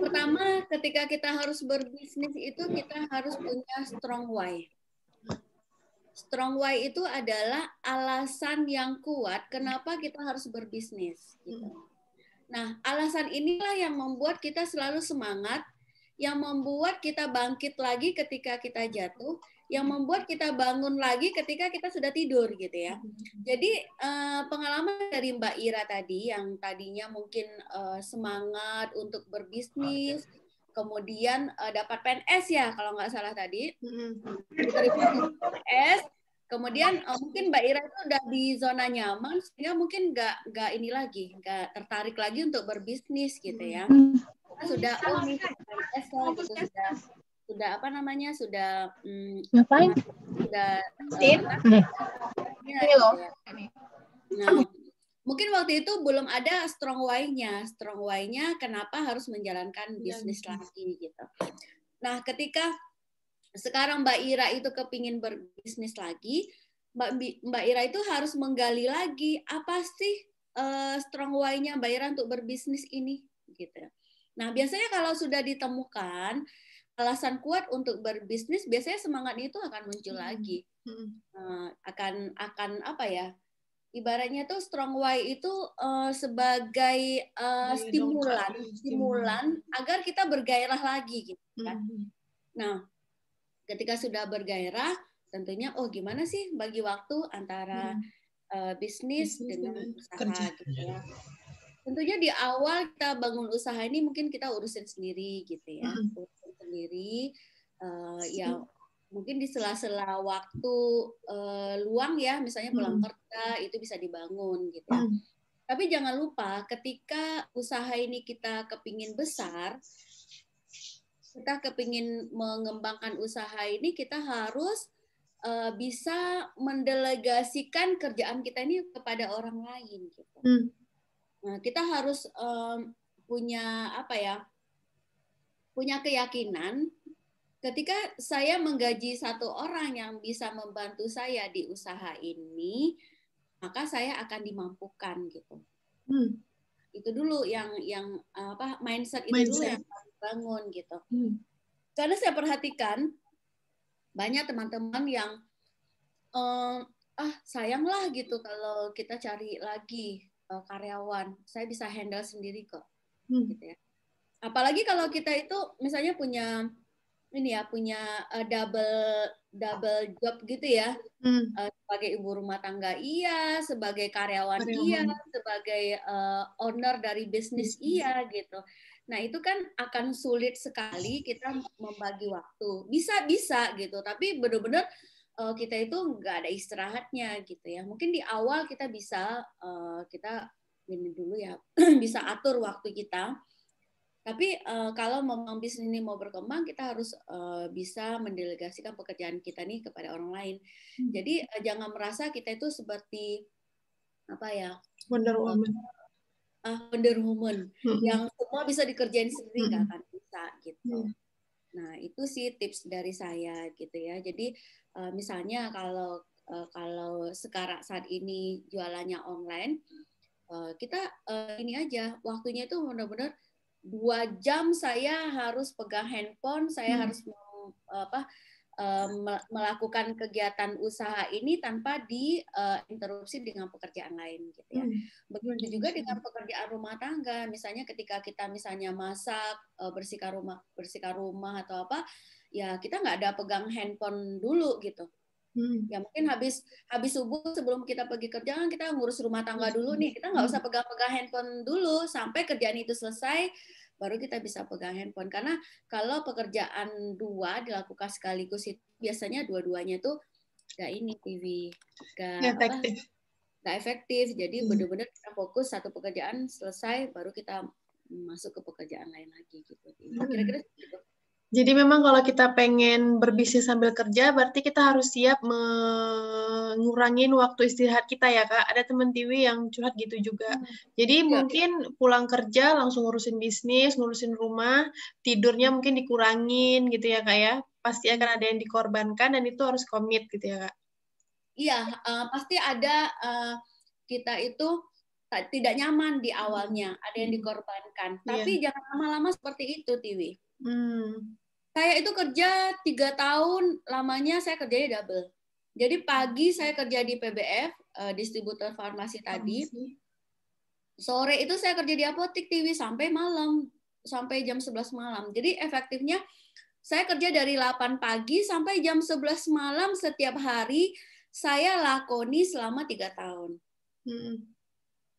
Pertama, ketika kita harus berbisnis itu kita harus punya strong why. Strong why itu adalah alasan yang kuat kenapa kita harus berbisnis. Gitu. Nah, alasan inilah yang membuat kita selalu semangat, yang membuat kita bangkit lagi ketika kita jatuh, yang membuat kita bangun lagi ketika kita sudah tidur gitu ya. Jadi pengalaman dari Mbak Ira tadi yang tadinya mungkin semangat untuk berbisnis, kemudian dapat PNS ya kalau nggak salah tadi, diterima PNS, kemudian mungkin Mbak Ira itu udah di zona nyaman sehingga mungkin nggak ini lagi, nggak tertarik lagi untuk berbisnis gitu ya. Sudah nih PNS gitu, sudah apa namanya, sudah ngapain? Sudah ini loh. Nah, mungkin waktu itu belum ada strong why-nya. Strong why-nya kenapa harus menjalankan bisnis lagi gitu. Nah, ketika sekarang Mbak Ira itu kepingin berbisnis lagi, Mbak Ira itu harus menggali lagi apa sih strong why-nya Mbak Ira untuk berbisnis ini gitu. Nah, biasanya kalau sudah ditemukan alasan kuat untuk berbisnis, biasanya semangat itu akan muncul lagi. Akan apa ya? Ibaratnya tuh strong why itu sebagai stimulan agar kita bergairah lagi gitu kan. Nah, ketika sudah bergairah, tentunya gimana sih bagi waktu antara bisnis dengan usaha gitu ya. Tentunya di awal kita bangun usaha ini mungkin kita urusin sendiri gitu ya, urusin sendiri ya mungkin di sela-sela waktu luang ya, misalnya pulang kerja itu bisa dibangun gitu ya. Tapi jangan lupa ketika usaha ini kita kepingin besar, kita kepingin mengembangkan usaha ini, kita harus bisa mendelegasikan kerjaan kita ini kepada orang lain gitu. Nah, kita harus punya apa ya? Punya keyakinan ketika saya menggaji satu orang yang bisa membantu saya di usaha ini, maka saya akan dimampukan gitu. Itu dulu yang apa mindset itu dulu yang harus dibangun gitu. Karena saya perhatikan banyak teman-teman yang sayanglah gitu kalau kita cari lagi karyawan, saya bisa handle sendiri kok, gitu ya. Apalagi kalau kita itu misalnya punya double job gitu ya, sebagai ibu rumah tangga iya, sebagai karyawan iya, sebagai owner dari bisnis iya gitu. Nah itu kan akan sulit sekali kita membagi waktu. Bisa gitu, tapi benar-benar kita itu nggak ada istirahatnya gitu ya. Mungkin di awal kita bisa kita ini dulu ya bisa atur waktu kita. Tapi kalau memang bisnis ini mau berkembang, kita harus bisa mendelegasikan pekerjaan kita nih kepada orang lain. Jadi jangan merasa kita itu seperti apa ya Wonder Woman yang semua bisa dikerjain sendiri, nggak akan bisa gitu. Nah itu sih tips dari saya gitu ya. Jadi misalnya kalau sekarang saat ini jualannya online, kita ini aja waktunya itu benar-benar 2 jam saya harus pegang handphone, saya harus melakukan kegiatan usaha ini tanpa diinterupsi dengan pekerjaan lain gitu ya. Begitu juga dengan pekerjaan rumah tangga, misalnya ketika kita misalnya masak, bersihkan rumah atau apa, ya kita nggak ada pegang handphone dulu gitu. Ya mungkin habis subuh sebelum kita pergi kerja kan kita ngurus rumah tangga dulu nih. Kita nggak usah pegang-pegang handphone dulu sampai kerjaan itu selesai, baru kita bisa pegang handphone. Karena kalau pekerjaan dua dilakukan sekaligus itu biasanya dua-duanya tuh nggak ini TV, nggak efektif. Jadi benar-benar kita fokus satu pekerjaan selesai, baru kita masuk ke pekerjaan lain lagi gitu. Kira-kira gitu. Jadi memang kalau kita pengen berbisnis sambil kerja, berarti kita harus siap mengurangin waktu istirahat kita ya, Kak. Ada teman TV yang curhat gitu juga. Jadi mungkin pulang kerja langsung ngurusin bisnis, ngurusin rumah, tidurnya mungkin dikurangin gitu ya, Kak ya. Pasti akan ada yang dikorbankan dan itu harus komit gitu ya, Kak. Iya, pasti ada kita itu tidak nyaman di awalnya, ada yang dikorbankan. Tapi jangan lama-lama seperti itu, Tiwi. Saya itu kerja 3 tahun, lamanya saya kerjanya double. Jadi pagi saya kerja di PBF, distributor farmasi tadi. Sore itu saya kerja di apotek TV sampai malam, sampai jam 11 malam. Jadi efektifnya saya kerja dari 8 pagi sampai jam 11 malam setiap hari, saya lakoni selama 3 tahun.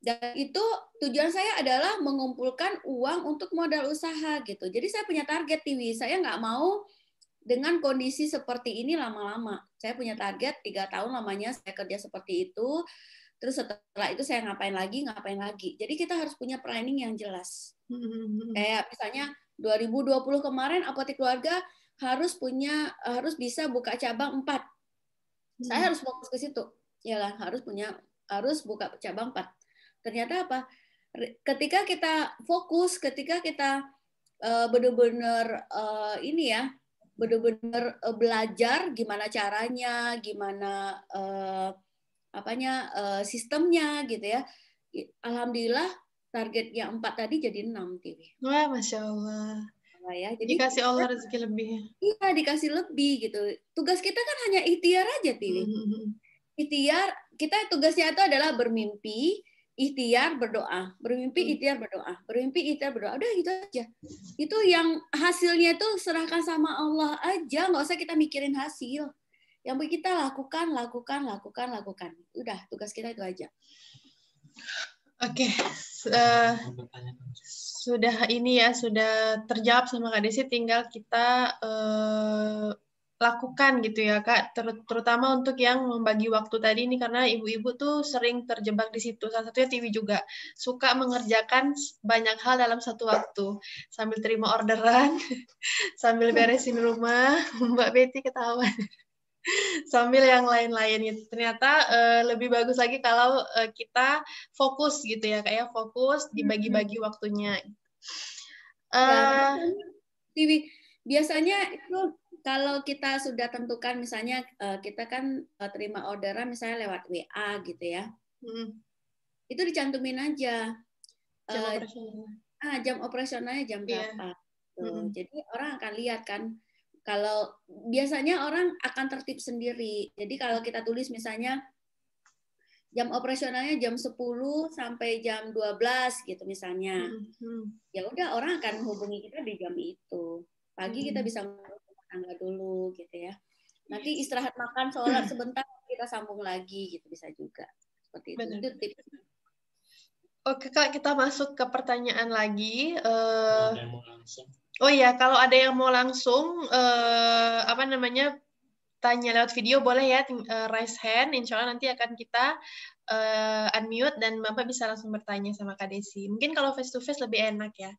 Dan itu tujuan saya adalah mengumpulkan uang untuk modal usaha gitu. Jadi saya punya target TV. Saya nggak mau dengan kondisi seperti ini lama-lama. Saya punya target 3 tahun lamanya saya kerja seperti itu. Terus setelah itu saya ngapain lagi. Jadi kita harus punya planning yang jelas. Kayak misalnya 2020 kemarin Apotek Keluarga harus bisa buka cabang 4. Saya harus fokus ke situ. Ya lah, harus buka cabang 4. Ternyata apa? Ketika kita fokus, ketika kita benar-benar benar-benar belajar gimana caranya, gimana sistemnya gitu ya. Alhamdulillah targetnya 4 tadi jadi 6 TV. Wah, Masya Allah. Ya, jadi dikasih Allah rezeki lebih. Iya, dikasih lebih gitu. Tugas kita kan hanya ikhtiar aja, TV. Ikhtiar, kita tugasnya itu adalah bermimpi, ikhtiar, berdoa. Bermimpi, ikhtiar, berdoa. Bermimpi, ikhtiar, berdoa. Udah gitu aja. Itu yang hasilnya itu serahkan sama Allah aja. Nggak usah kita mikirin hasil. Yang kita lakukan. Udah, tugas kita itu aja. Oke. Sudah terjawab sama Kak Desi. Tinggal kita lakukan gitu ya Kak, terutama untuk yang membagi waktu tadi ini, karena ibu-ibu tuh sering terjebak di situ. Salah satunya TV juga suka mengerjakan banyak hal dalam satu waktu, sambil terima orderan, sambil beresin rumah, Mbak Betty ketawa, sambil yang lain-lain gitu. Ternyata lebih bagus lagi kalau kita fokus gitu ya Kak ya, fokus dibagi-bagi waktunya. TV biasanya itu kalau kita sudah tentukan, misalnya kita kan terima orderan misalnya lewat WA gitu ya, itu dicantumin aja jam operasionalnya jam berapa. Jadi orang akan lihat kan, kalau biasanya orang akan tertib sendiri. Jadi kalau kita tulis misalnya jam operasionalnya jam 10 sampai jam 12 gitu misalnya, ya udah orang akan hubungi kita di jam itu. Pagi kita bisa tangga dulu gitu ya. Nanti istirahat makan, sholat sebentar, kita sambung lagi gitu, bisa juga. Seperti itu. Itu tips. Oke Kak, kita masuk ke pertanyaan lagi. Oh iya, kalau ada yang mau langsung tanya lewat video boleh ya, raise hand. Insya Allah nanti akan kita unmute dan Bapak bisa langsung bertanya sama Kak Desi. Mungkin kalau face to face lebih enak ya.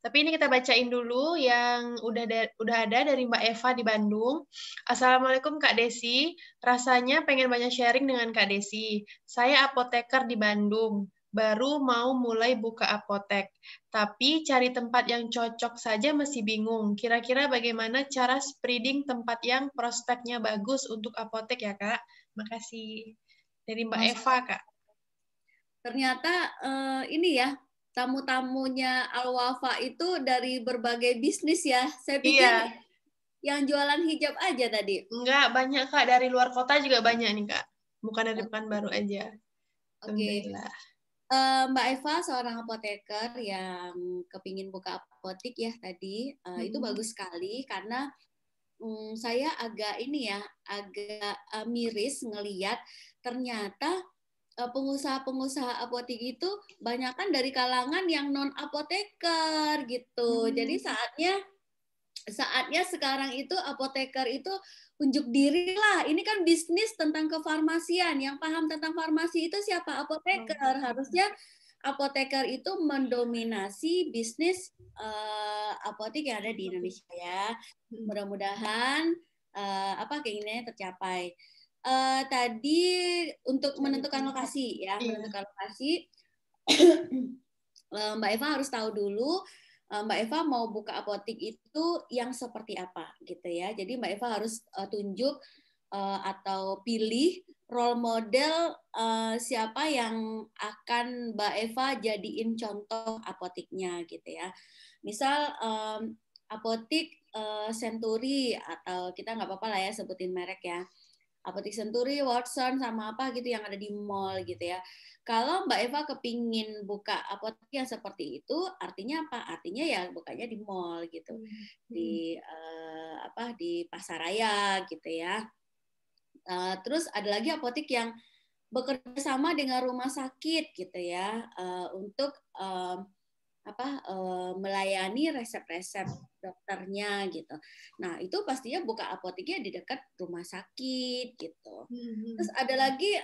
Tapi ini kita bacain dulu yang udah ada dari Mbak Eva di Bandung. Assalamualaikum Kak Desi. Rasanya pengen banyak sharing dengan Kak Desi. Saya apoteker di Bandung. Baru mau mulai buka apotek. Tapi cari tempat yang cocok saja masih bingung. Kira-kira bagaimana cara spreading tempat yang prospeknya bagus untuk apotek ya Kak? Makasih. Dari Mbak Eva, Kak. Ternyata ini ya, tamu-tamunya Al-Wafa itu dari berbagai bisnis ya. Saya pikir yang jualan hijab aja tadi. Enggak, banyak Kak. Dari luar kota juga banyak nih Kak. Bukan dari Pekanbaru aja. Oke. Mbak Eva seorang apoteker yang kepingin buka apotek ya tadi. Itu bagus sekali karena saya agak agak miris ngelihat ternyata pengusaha-pengusaha apotek itu banyakkan dari kalangan yang non apoteker gitu. Jadi saatnya sekarang itu apoteker itu unjuk diri lah. Ini kan bisnis tentang kefarmasian. Yang paham tentang farmasi itu siapa? Apoteker. Harusnya apoteker itu mendominasi bisnis apotek yang ada di Indonesia ya. Mudah-mudahan keinginannya tercapai. Tadi untuk menentukan lokasi ya, menentukan lokasi Mbak Eva harus tahu dulu Mbak Eva mau buka apotek itu yang seperti apa gitu ya. Jadi Mbak Eva harus tunjuk atau pilih role model siapa yang akan Mbak Eva jadiin contoh apoteknya gitu ya. Misal apotek Century atau kita nggak apa-apa lah ya sebutin merek ya. Apotek Century, Watson, sama apa gitu yang ada di mall gitu ya. Kalau Mbak Eva kepingin buka apotek yang seperti itu, artinya apa? Artinya ya bukanya di mall gitu, di pasaraya gitu ya. Terus ada lagi apotek yang bekerja sama dengan rumah sakit gitu ya, untuk melayani resep-resep dokternya gitu. Nah itu pastinya buka apoteknya di dekat rumah sakit gitu. Terus ada lagi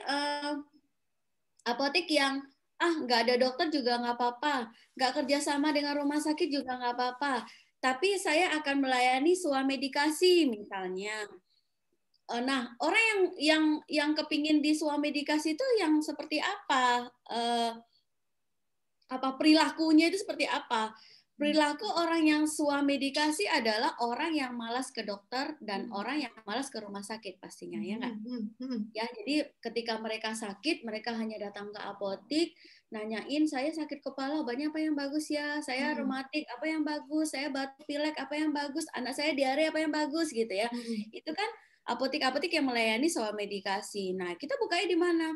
apotek yang nggak ada dokter juga nggak apa-apa, nggak kerjasama dengan rumah sakit juga nggak apa-apa, tapi saya akan melayani swamedikasi misalnya. Nah orang yang kepingin di swamedikasi itu yang seperti apa? Perilakunya itu seperti apa? Perilaku orang yang swamedikasi adalah orang yang malas ke dokter dan orang yang malas ke rumah sakit pastinya, ya nggak? Ya, jadi ketika mereka sakit, mereka hanya datang ke apotek, nanyain saya sakit kepala, obatnya apa yang bagus ya? Saya reumatik, apa yang bagus? Saya batuk pilek, apa yang bagus? Anak saya diare, apa yang bagus gitu ya? Itu kan apotek-apotek yang melayani swamedikasi. Nah, kita bukanya di mana?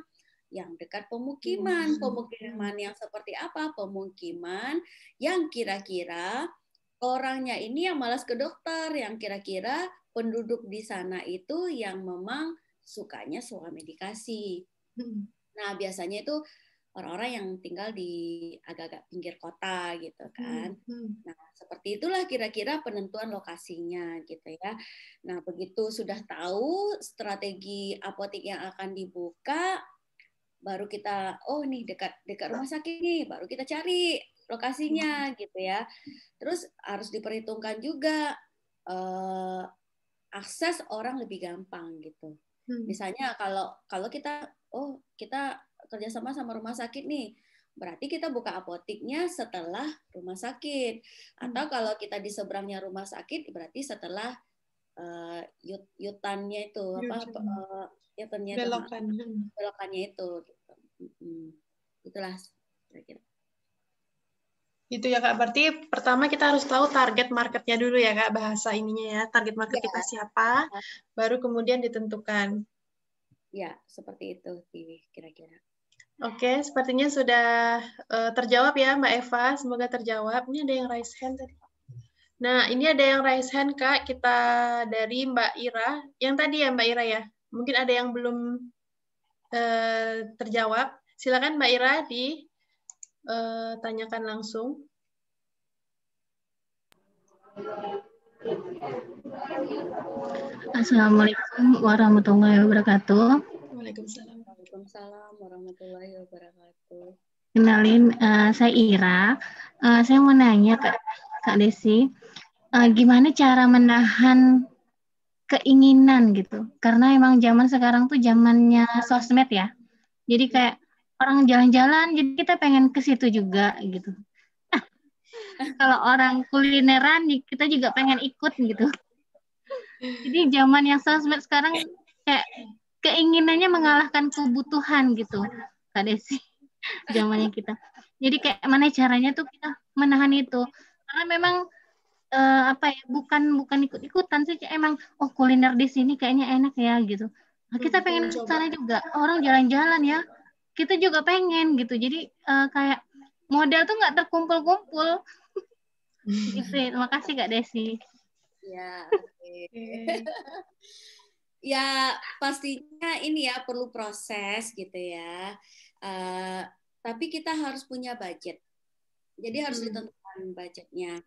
Yang dekat pemukiman. Pemukiman yang seperti apa? Pemukiman yang kira-kira orangnya ini yang malas ke dokter, yang kira-kira penduduk di sana itu yang memang sukanya swamedikasi. Nah, biasanya itu orang-orang yang tinggal di agak-agak pinggir kota gitu kan. Nah, seperti itulah kira-kira penentuan lokasinya gitu ya. Nah, begitu sudah tahu strategi apotek yang akan dibuka, baru kita nih dekat rumah sakit nih, baru kita cari lokasinya gitu ya. Terus harus diperhitungkan juga akses orang lebih gampang gitu. Misalnya kalau kita kerjasama sama rumah sakit nih, berarti kita buka apoteknya setelah rumah sakit. Atau kalau kita di seberangnya rumah sakit, berarti setelah yutannya itu belokannya itu gitu. Itulah kira-kira. Itu ya Kak, berarti pertama kita harus tahu target marketnya dulu ya Kak, bahasa ininya ya, target market kita siapa, baru kemudian ditentukan. Ya, seperti itu kira-kira. Oke, sepertinya sudah terjawab ya Mbak Eva, semoga terjawab. Ini ada yang raise hand tadi. Nah, ini ada yang raise hand Kak, kita dari Mbak Ira, yang tadi ya Mbak Ira ya, mungkin ada yang belum terjawab. Silakan Mbak Ira ditanyakan langsung. Assalamualaikum warahmatullahi wabarakatuh. Waalaikumsalam. Waalaikumsalam warahmatullahi wabarakatuh. Kenalin, saya Ira. Saya mau nanya Kak Desi, gimana cara menahan keinginan gitu? Karena emang zaman sekarang tuh zamannya sosmed ya. Jadi kayak orang jalan-jalan, jadi kita pengen ke situ juga gitu. Kalau orang kulineran, kita juga pengen ikut gitu. Jadi zaman yang sosmed sekarang kayak keinginannya mengalahkan kebutuhan gitu, Kak Desi. Zamannya kita. Jadi kayak mana caranya tuh kita menahan itu? Karena memang bukan ikut-ikutan sih, emang kuliner di sini kayaknya enak ya gitu. Nah, kita pengen ke sana juga. Orang jalan-jalan ya. Kita juga pengen gitu. Jadi kayak modal tuh nggak terkumpul-kumpul. Gitu. Terima kasih Kak Desi. Ya, oke. Ya pastinya ini ya perlu proses gitu ya. Tapi kita harus punya budget. Jadi harus ditentukan budgetnya.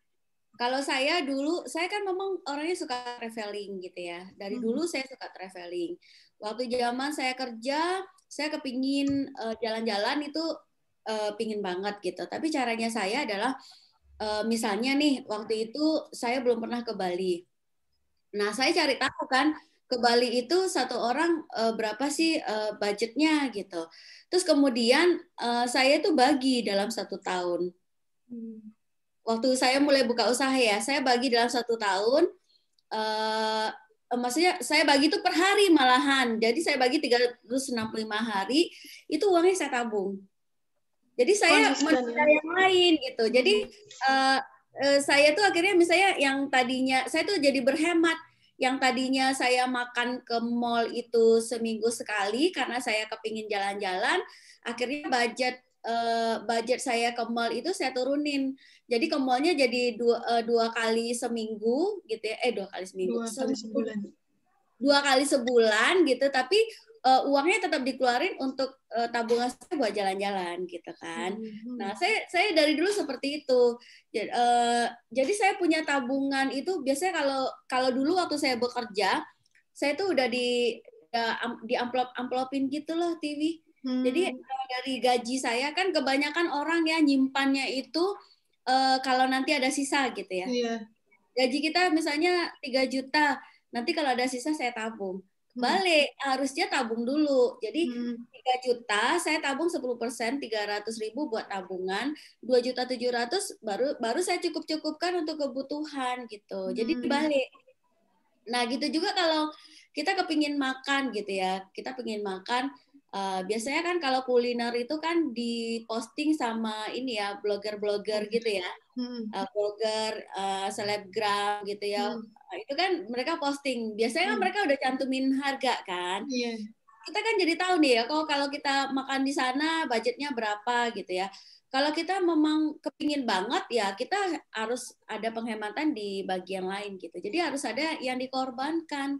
Kalau saya dulu, saya kan memang orangnya suka traveling gitu ya. Dari dulu saya suka traveling. Waktu zaman saya kerja, saya kepingin jalan-jalan itu pingin banget gitu. Tapi caranya saya adalah misalnya nih waktu itu saya belum pernah ke Bali. Nah saya cari tahu kan ke Bali itu satu orang berapa sih budgetnya gitu. Terus kemudian saya tuh bagi dalam 1 tahun. Waktu saya mulai buka usaha ya, saya bagi dalam 1 tahun. Maksudnya saya bagi itu per hari malahan. Jadi saya bagi 365 hari, itu uangnya saya tabung. Jadi saya menunda yang lain gitu. Jadi saya tuh akhirnya misalnya yang tadinya saya tuh jadi berhemat. Yang tadinya saya makan ke mall itu seminggu sekali karena saya kepingin jalan-jalan, akhirnya budget saya ke mall itu saya turunin. Jadi ke mallnya jadi dua kali seminggu gitu ya. 2 kali seminggu. 2 kali sebulan. 2 kali sebulan gitu, tapi uangnya tetap dikeluarin untuk tabungan saya buat jalan-jalan gitu kan. Nah, saya dari dulu seperti itu. Jadi saya punya tabungan itu biasanya kalau dulu waktu saya bekerja, saya tuh udah di amplopin gitu loh, TV. Jadi dari gaji saya kan kebanyakan orang ya nyimpannya itu kalau nanti ada sisa gitu ya. Iya. Gaji kita misalnya 3 juta, nanti kalau ada sisa saya tabung. Balik, harusnya tabung dulu. Jadi 3 juta, saya tabung 10%, 300.000 buat tabungan, 2.700.000 baru saya cukup-cukupkan untuk kebutuhan gitu. Jadi balik. Nah gitu juga kalau kita kepingin makan gitu ya, kita pengin makan, biasanya kan kalau kuliner itu kan diposting sama ini ya, blogger-blogger gitu ya, blogger, selebgram gitu ya. Itu kan mereka posting, biasanya kan mereka udah cantumin harga kan. Kita kan jadi tahu nih ya, kalau kita makan di sana budgetnya berapa gitu ya. Kalau kita memang kepingin banget ya kita harus ada penghematan di bagian lain gitu. Jadi harus ada yang dikorbankan.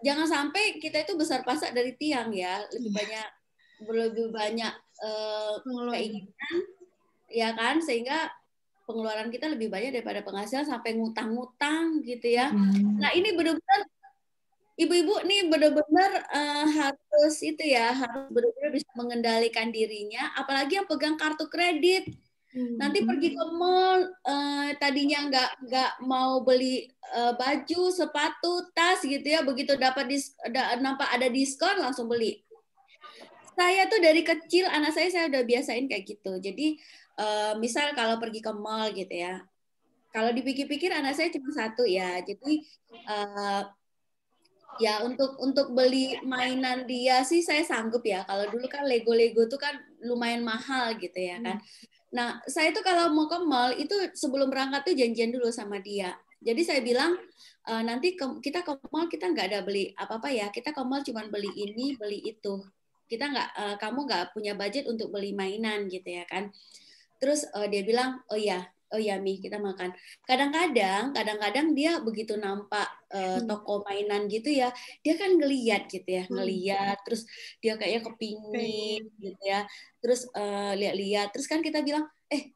Jangan sampai kita itu besar pasak dari tiang ya, lebih banyak keinginan ya kan, sehingga pengeluaran kita lebih banyak daripada penghasilan sampai ngutang-ngutang gitu ya. Nah ini benar-benar ibu-ibu nih benar-benar harus itu ya, harus benar-benar bisa mengendalikan dirinya, apalagi yang pegang kartu kredit. Nanti pergi ke mall, tadinya nggak mau beli baju, sepatu, tas gitu ya, begitu nampak ada diskon langsung beli. Saya tuh dari kecil anak saya udah biasain kayak gitu. Jadi misal kalau pergi ke mall gitu ya, kalau dipikir-pikir anak saya cuma 1 ya, jadi ya untuk beli mainan dia sih saya sanggup ya. Kalau dulu kan Lego tuh kan lumayan mahal gitu ya kan. Nah saya tuh kalau mau ke mall itu sebelum berangkat tuh janjian dulu sama dia. Jadi saya bilang nanti kita ke mall kita nggak ada beli apa-apa ya. Kita ke mall cuma beli ini beli itu. Kita kamu nggak punya budget untuk beli mainan gitu ya kan. Terus dia bilang oh ya Mi kita makan. Kadang-kadang dia begitu nampak toko mainan gitu ya, dia kan ngeliat gitu ya, terus dia kayaknya kepingin gitu ya, terus lihat-lihat, terus kan kita bilang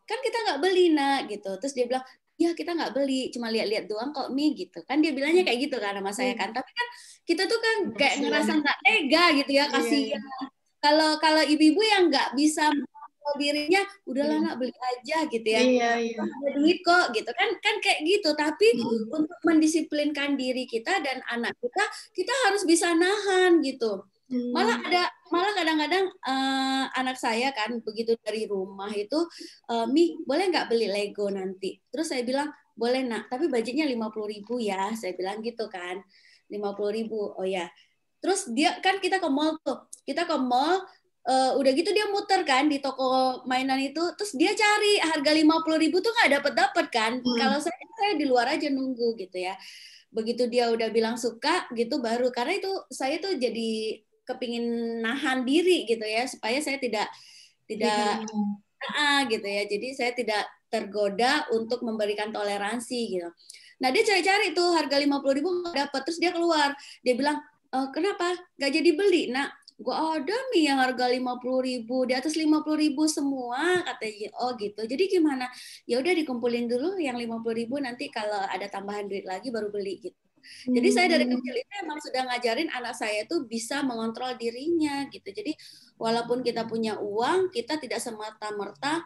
kan kita nggak beli nak gitu, terus dia bilang ya kita nggak beli, cuma lihat-lihat doang kok Mi gitu, kan dia bilangnya kayak gitu kan sama saya kan, tapi kan kita tuh kan kayak ngerasa nggak tega gitu ya, kasihan. Kalau ibu-ibu yang nggak bisa dirinya udahlah nak beli aja gitu ya, ada duit kok gitu kan kayak gitu, tapi untuk mendisiplinkan diri kita dan anak kita harus bisa nahan gitu. Malah kadang-kadang anak saya kan begitu dari rumah itu Mi boleh nggak beli Lego nanti, terus saya bilang boleh nak tapi budgetnya 50.000 ya, saya bilang gitu kan, 50.000 oh ya. Terus dia kan kita ke mall udah gitu dia muter kan di toko mainan itu, terus dia cari harga 50.000 tuh nggak dapet kan. Kalau saya di luar aja nunggu gitu ya. Begitu dia udah bilang suka gitu baru, karena itu saya tuh jadi kepingin nahan diri gitu ya supaya saya tidak gitu ya. Jadi saya tidak tergoda untuk memberikan toleransi gitu. Nah dia cari-cari tuh harga 50.000 nggak dapat, terus dia keluar, dia bilang kenapa nggak jadi beli? Nah gue ada nih yang harga 50.000, di atas 50.000 semua katanya. Oh gitu. Jadi gimana? Ya udah dikumpulin dulu yang 50.000, nanti kalau ada tambahan duit lagi baru beli gitu. Jadi saya dari kecil itu emang sudah ngajarin anak saya tuh bisa mengontrol dirinya gitu. Jadi walaupun kita punya uang, kita tidak semata-merta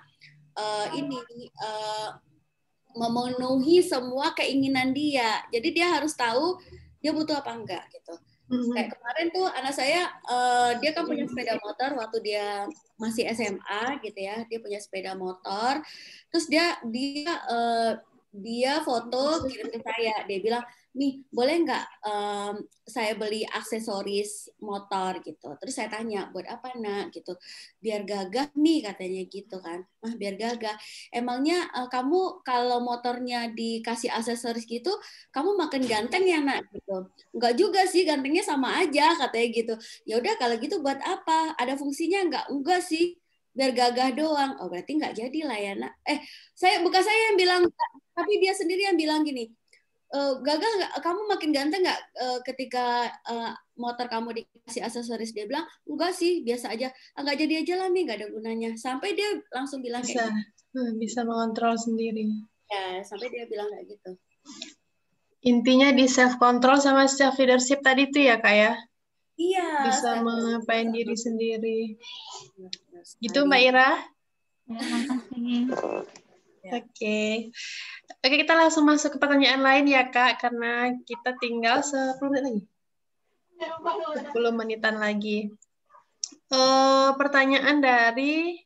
memenuhi semua keinginan dia. Jadi dia harus tahu dia butuh apa enggak gitu. Kayak kemarin tuh anak saya dia kan punya sepeda motor waktu dia masih SMA gitu ya. Dia punya sepeda motor. Terus dia foto kirim ke saya. Dia bilang, "Nih, boleh nggak saya beli aksesoris motor gitu?" Terus saya tanya, "Buat apa, Nak?" gitu. "Biar gagah, Mi," katanya gitu kan. "Ah, biar gagah. Emangnya kamu kalau motornya dikasih aksesoris gitu, kamu makin ganteng ya, Nak?" gitu. "Enggak juga sih, gantengnya sama aja," katanya gitu. "Ya udah kalau gitu buat apa? Ada fungsinya nggak?" "Enggak sih, biar gagah doang." "Oh, berarti nggak jadi lah ya, Nak." Bukan saya yang bilang, tapi dia sendiri yang bilang gini, "Gagah nggak? Kamu makin ganteng nggak ketika motor kamu dikasih aksesoris?" Dia bilang, "Enggak sih, biasa aja." "Nggak jadi aja lah, Mi, nggak ada gunanya." Sampai dia langsung bilang kayak gitu. Bisa mengontrol sendiri. Ya, sampai dia bilang kayak gitu. Intinya di self control sama self leadership tadi tuh ya Kak ya. Iya. Bisa mengapain diri sendiri. Gitu Mbak Ira? Ya, makasih. Oke, kita langsung masuk ke pertanyaan lain ya Kak, karena kita tinggal 10 menit lagi. 10 menitan lagi. Pertanyaan dari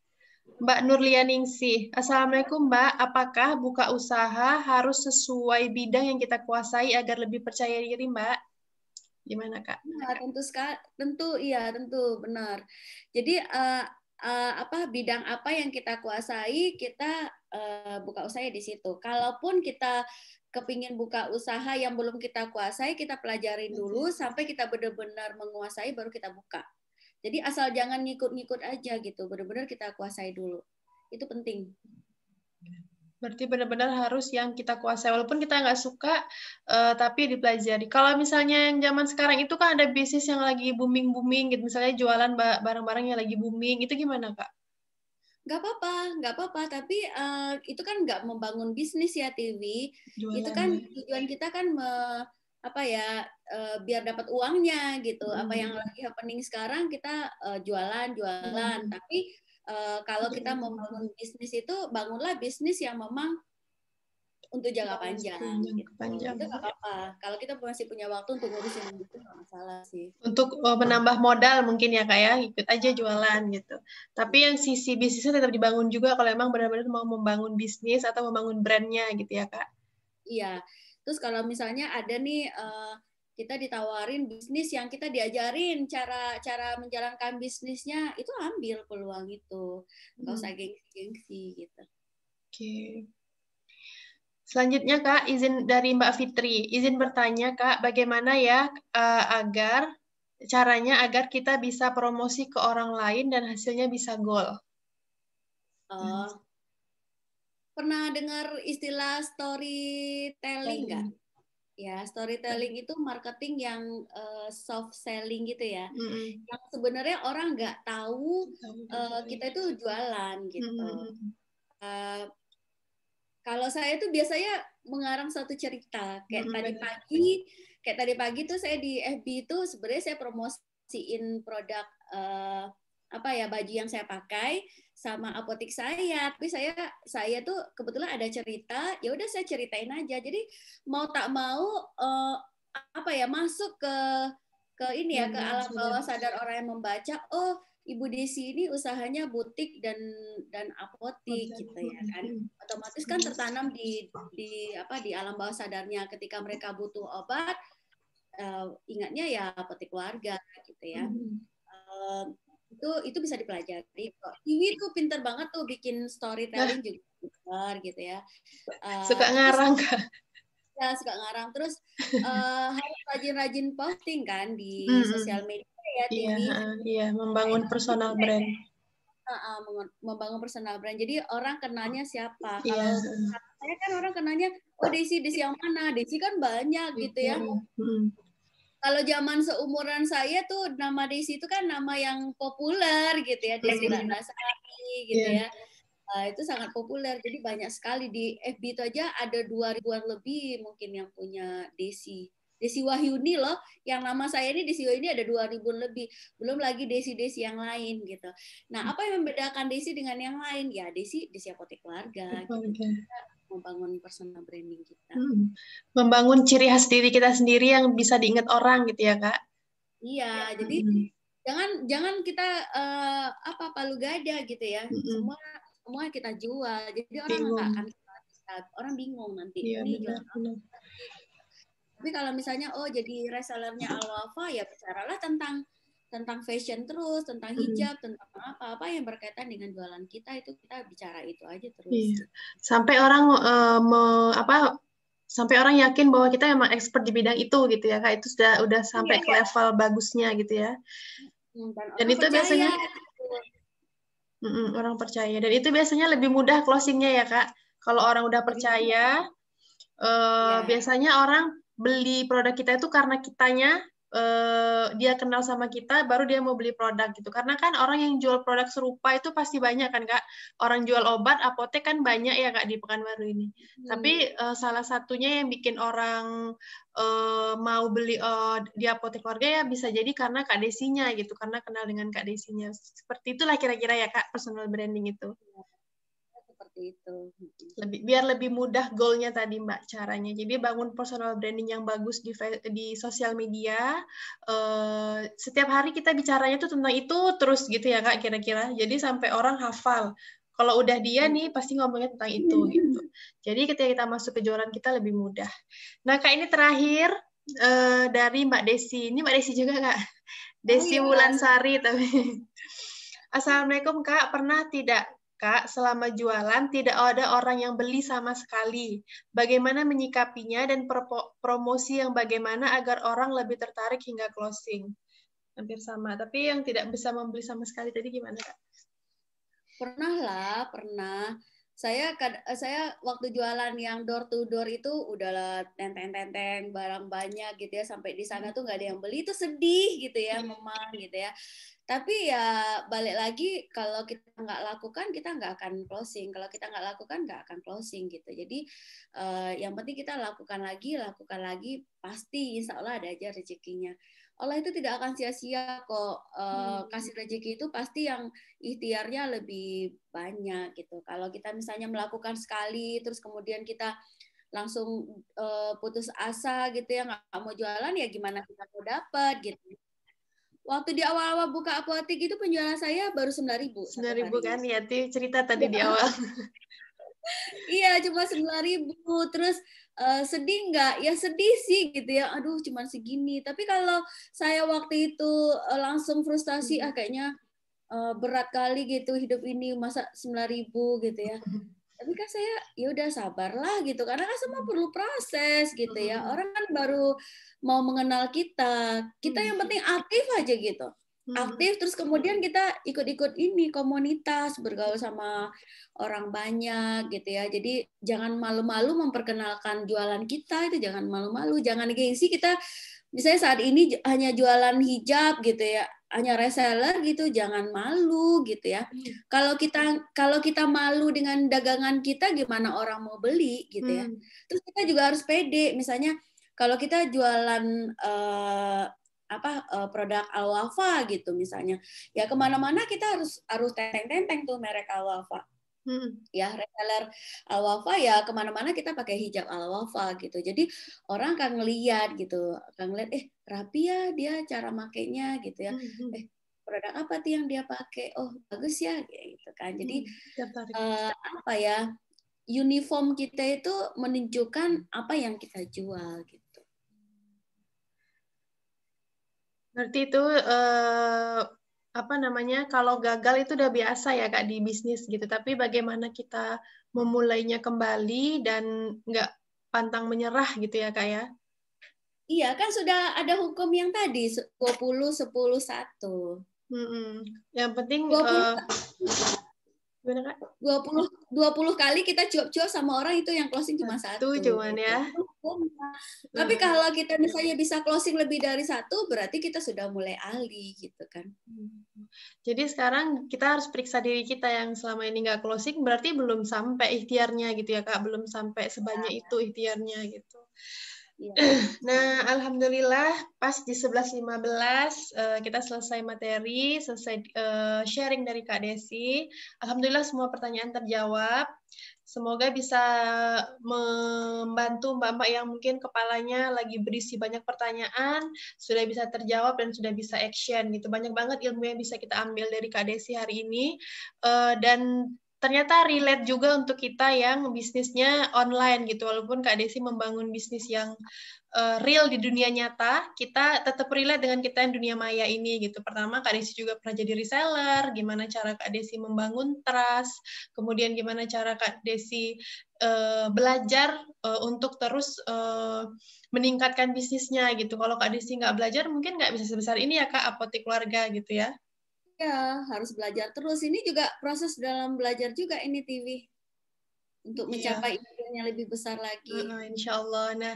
Mbak Nurlianingsih. Assalamualaikum Mbak, apakah buka usaha harus sesuai bidang yang kita kuasai agar lebih percaya diri Mbak? Gimana Kak? Nah, tentu benar. Jadi bidang apa yang kita kuasai, kita buka usaha di situ. Kalaupun kita kepingin buka usaha yang belum kita kuasai, kita pelajarin dulu sampai kita benar-benar menguasai, baru kita buka. Jadi asal jangan ngikut-ngikut aja gitu, benar-benar kita kuasai dulu. Itu penting. Berarti benar-benar harus yang kita kuasai. Walaupun kita nggak suka, tapi dipelajari. Kalau misalnya yang zaman sekarang itu kan ada bisnis yang lagi booming-booming, gitu. Misalnya jualan barang-barang yang lagi booming. Itu gimana, Kak? Nggak apa-apa. Tapi itu kan nggak membangun bisnis ya, Tiwi. Itu kan tujuan kita kan biar dapat uangnya gitu. Apa yang lagi happening sekarang kita jualan. Tapi kalau kita membangun bisnis itu, bangunlah bisnis yang memang untuk jangka panjang. Gitu. Itu nggak apa-apa. Kalau kita masih punya waktu untuk ngurusin itu, nggak masalah sih. Untuk menambah modal mungkin ya Kak ya, ikut aja jualan gitu. Tapi yang sisi bisnisnya tetap dibangun juga kalau emang benar-benar mau membangun bisnis atau membangun brandnya gitu ya Kak. Iya. Terus kalau misalnya ada nih kita ditawarin bisnis yang kita diajarin cara menjalankan bisnisnya, itu ambil peluang itu. Nggak usah gengsi gitu. Oke. Selanjutnya Kak, izin dari Mbak Fitri. Izin bertanya Kak, bagaimana ya caranya agar kita bisa promosi ke orang lain dan hasilnya bisa goal? Pernah dengar istilah storytelling nggak? Ya, storytelling itu marketing yang soft selling gitu ya. Yang sebenarnya orang nggak tahu kita itu jualan gitu. Kalau saya tuh biasanya mengarang suatu cerita. Kayak tadi pagi tuh saya di FB itu sebenarnya saya promosiin produk baju yang saya pakai sama apotek saya. Tapi saya tuh kebetulan ada cerita, ya udah saya ceritain aja. Jadi mau tak mau masuk ke alam bawah sadar orang yang membaca, oh Ibu Desi ini usahanya butik dan apotek gitu ya kan. Otomatis kan tertanam di alam bawah sadarnya, ketika mereka butuh obat, ingatnya ya apotek keluarga gitu ya. Itu bisa dipelajari kok. Iwi tuh pinter banget tuh bikin storytelling juga pinter gitu ya. Suka ngarang Kak. Ya, suka ngarang. Terus harus rajin-rajin posting kan di sosial media ya, TV. Iya, membangun personal brand. membangun personal brand. Jadi orang kenalnya siapa? Iya. Kalau saya kan orang kenalnya, oh Desi yang mana? Desi kan banyak gitu ya. Kalau zaman seumuran saya tuh nama Desi itu kan nama yang populer gitu ya, Desi Ratnasari gitu ya. Itu sangat populer, jadi banyak sekali di FB itu aja ada 2000-an lebih mungkin yang punya Desi Wahyuni loh, yang nama saya ini Desi Wahyuni ada 2000-an lebih, belum lagi Desi yang lain gitu. Nah, apa yang membedakan Desi dengan yang lain? Ya Desi Apotek Keluarga. Gitu. Membangun personal branding kita. Membangun ciri khas diri kita sendiri yang bisa diingat orang gitu ya, Kak? Iya, jadi jangan kita palu gada gitu ya. Semua kita jual. Jadi orang nggak akan orang bingung nanti. Iya, ini benar. Tapi kalau misalnya jadi resellernya Al-Wafa, ya bicaralah tentang fashion terus, tentang hijab, tentang apa yang berkaitan dengan jualan kita, itu kita bicara itu aja terus. Iya. Sampai orang sampai orang yakin bahwa kita memang expert di bidang itu gitu ya, Kak. Itu udah sampai ke level bagusnya gitu ya. Dan itu biasanya orang percaya. Dan itu biasanya lebih mudah closingnya ya, Kak. Kalau orang udah percaya, biasanya orang beli produk kita itu karena kitanya dia kenal sama kita, baru dia mau beli produk gitu. Karena kan orang yang jual produk serupa itu pasti banyak kan, Kak. Orang jual obat, apotek kan banyak ya, Kak, di Pekanbaru ini. Tapi salah satunya yang bikin orang mau beli di Apotek Keluarga ya bisa jadi karena Kak Desinya gitu, karena kenal dengan Kak Desinya. Seperti itulah kira-kira ya, Kak, personal branding itu. Seperti itu. Biar lebih mudah goalnya tadi, Mbak, caranya. Jadi bangun personal branding yang bagus di sosial media. Setiap hari kita bicaranya tuh tentang itu terus gitu ya, Kak, kira-kira. Jadi sampai orang hafal. Kalau udah dia nih pasti ngomongnya tentang itu gitu. Jadi ketika kita masuk ke jualan kita lebih mudah. Nah, Kak, ini terakhir dari Mbak Desi. Ini Mbak Desi juga, Kak. Desi Wulansari tapi. Assalamualaikum, Kak. Pernah tidak, Kak, selama jualan tidak ada orang yang beli sama sekali? Bagaimana menyikapinya dan promosi yang bagaimana agar orang lebih tertarik hingga closing? Hampir sama. Tapi yang tidak bisa membeli sama sekali tadi gimana, Kak? Pernah. Saya waktu jualan yang door to door itu udahlah tenteng barang banyak gitu ya, sampai di sana tuh nggak ada yang beli, itu sedih gitu ya memang gitu ya. Tapi ya balik lagi, kalau kita nggak lakukan kita nggak akan closing, kalau kita nggak lakukan nggak akan closing gitu. Jadi yang penting kita lakukan lagi, pasti insya Allah ada aja rezekinya. Allah itu tidak akan sia-sia kok, kasih rezeki itu pasti yang ikhtiarnya lebih banyak gitu. Kalau kita misalnya melakukan sekali terus kemudian kita langsung putus asa gitu ya, nggak mau jualan, ya gimana kita mau dapat gitu. Waktu di awal-awal buka apotek itu penjualan saya baru 9.000. 9.000 kan, ya cerita tadi di awal. Iya, cuma 9.000. Terus sedih nggak? Ya sedih sih gitu ya. Aduh, cuma segini. Tapi kalau saya waktu itu langsung frustasi, kayaknya berat kali gitu hidup ini, masa 9.000 gitu ya. Tapi kan saya ya udah sabarlah gitu, karena kan semua perlu proses gitu ya. Orang kan baru mau mengenal kita yang penting aktif aja gitu. Aktif, terus kemudian kita ikut-ikut ini komunitas, bergaul sama orang banyak gitu ya. Jadi jangan malu-malu memperkenalkan jualan kita, itu jangan malu-malu, jangan gengsi kita misalnya saat ini hanya jualan hijab gitu ya, hanya reseller gitu, jangan malu gitu ya. Kalau kita malu dengan dagangan kita, gimana orang mau beli gitu ya. Terus kita juga harus pede, misalnya kalau kita jualan produk Al-Wafa gitu misalnya, ya kemana-mana kita harus tenteng tuh merek Al-Wafa. Ya reseller Al-Wafa, ya kemana-mana kita pakai hijab Al-Wafa gitu. Jadi orang akan ngeliat gitu, rapi ya dia cara makainya gitu ya. Produk apa tuh yang dia pakai? Oh bagus ya gitu kan. Jadi uniform kita itu menunjukkan apa yang kita jual gitu. Berarti itu kalau gagal itu udah biasa ya, Kak, di bisnis gitu. Tapi bagaimana kita memulainya kembali dan nggak pantang menyerah gitu ya, Kak ya? Iya, kan sudah ada hukum yang tadi 20-10-1. Yang penting Gimana, Kak? 20 kali kita cuap-cuap sama orang, itu yang closing cuma satu. Cuman gitu. ya. Tapi kalau kita misalnya bisa closing lebih dari satu, berarti kita sudah mulai ahli gitu kan. Jadi sekarang kita harus periksa diri kita yang selama ini nggak closing, berarti belum sampai ikhtiarnya gitu ya, Kak, belum sampai sebanyak itu ikhtiarnya gitu. Nah, alhamdulillah pas di 11.15 kita selesai materi, selesai sharing dari Kak Desi. Alhamdulillah semua pertanyaan terjawab. Semoga bisa membantu mbak-mbak yang mungkin kepalanya lagi berisi banyak pertanyaan, sudah bisa terjawab dan sudah bisa action gitu. Banyak banget ilmu yang bisa kita ambil dari Kak Desi hari ini. Dan ternyata relate juga untuk kita yang bisnisnya online gitu. Walaupun Kak Desi membangun bisnis yang real di dunia nyata, kita tetap relate dengan kita yang dunia maya ini gitu. Pertama, Kak Desi juga pernah jadi reseller, gimana cara Kak Desi membangun trust, kemudian gimana cara Kak Desi belajar untuk terus meningkatkan bisnisnya gitu. Kalau Kak Desi nggak belajar, mungkin nggak bisa sebesar ini ya Kak, Apotik Keluarga gitu ya. Ya, harus belajar terus. Ini juga proses dalam belajar juga ini TV. Untuk mencapai yang lebih besar lagi. Insya Allah. Nah,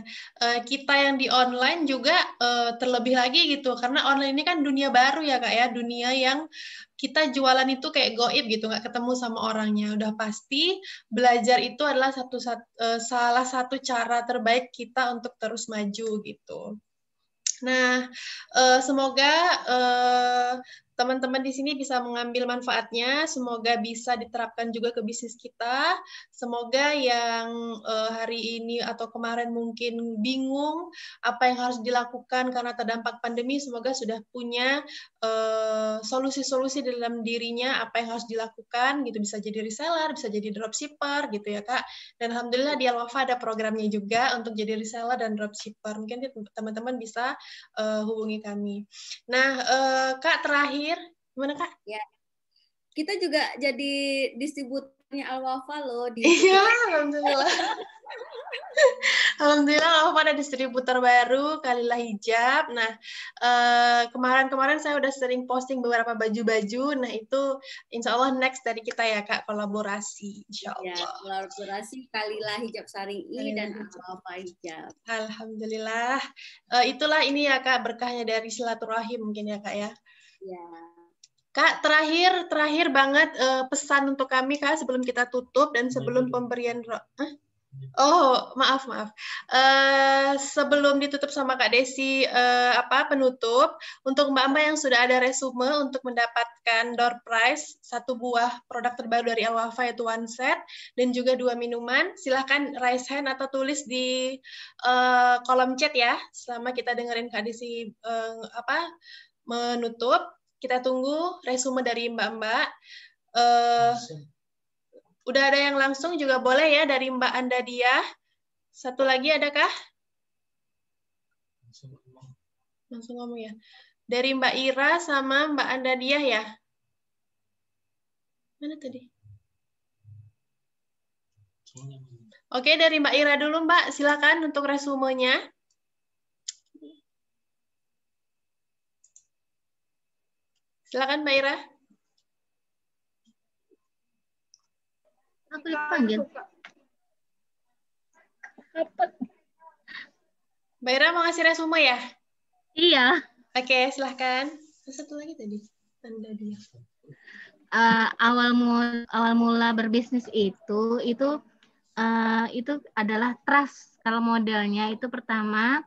kita yang di online juga terlebih lagi gitu, karena online ini kan dunia baru ya Kak ya, dunia yang kita jualan itu kayak goib gitu, nggak ketemu sama orangnya. Udah pasti belajar itu adalah salah satu cara terbaik kita untuk terus maju gitu. Nah, semoga teman-teman di sini bisa mengambil manfaatnya, semoga bisa diterapkan juga ke bisnis kita. Semoga yang hari ini atau kemarin mungkin bingung apa yang harus dilakukan karena terdampak pandemi, semoga sudah punya solusi-solusi dalam dirinya apa yang harus dilakukan gitu, bisa jadi reseller, bisa jadi dropshipper gitu ya Kak. Dan alhamdulillah di Al-Wafa ada programnya juga untuk jadi reseller dan dropshipper. Mungkin teman-teman bisa hubungi kami. Nah, Kak terakhir, gimana Kak? Ya, kita juga jadi distributornya Al-Wafa loh. Iya, alhamdulillah. Alhamdulillah Al-Wafa ada distributor baru, Kalilah Hijab. Nah, kemarin-kemarin saya udah sering posting beberapa baju-baju. Nah, itu insya Allah next dari kita ya Kak, kolaborasi. Insya Allah. Ya, kolaborasi Kalilah Hijab Syar'i dan Al-Wafa Hijab. Alhamdulillah. Itulah ini ya Kak, berkahnya dari silaturahim mungkin ya Kak ya. Ya. Kak, terakhir banget pesan untuk kami Kak sebelum kita tutup dan sebelum pemberian Oh, maaf. Sebelum ditutup sama Kak Desi penutup, untuk mbak-mbak yang sudah ada resume untuk mendapatkan door prize 1 buah produk terbaru dari Al-Wafa yaitu one set dan juga 2 minuman, silahkan raise hand atau tulis di kolom chat ya. Selama kita dengerin Kak Desi menutup. Kita tunggu resume dari mbak-mbak. Udah ada yang langsung juga boleh ya dari Mbak Andadia. Satu lagi adakah? Langsung ngomong ya. Dari Mbak Ira sama Mbak Andadia ya. Mana tadi? Oke, dari Mbak Ira dulu Mbak. Silakan untuk resumenya. Silakan Mbak Ira. Aku dipanggil. Mbak Ira mau ngasih resume ya? Iya. Oke, silahkan. Satu lagi tadi. Andadia. Awal mula berbisnis itu adalah trust. Kalau modelnya itu pertama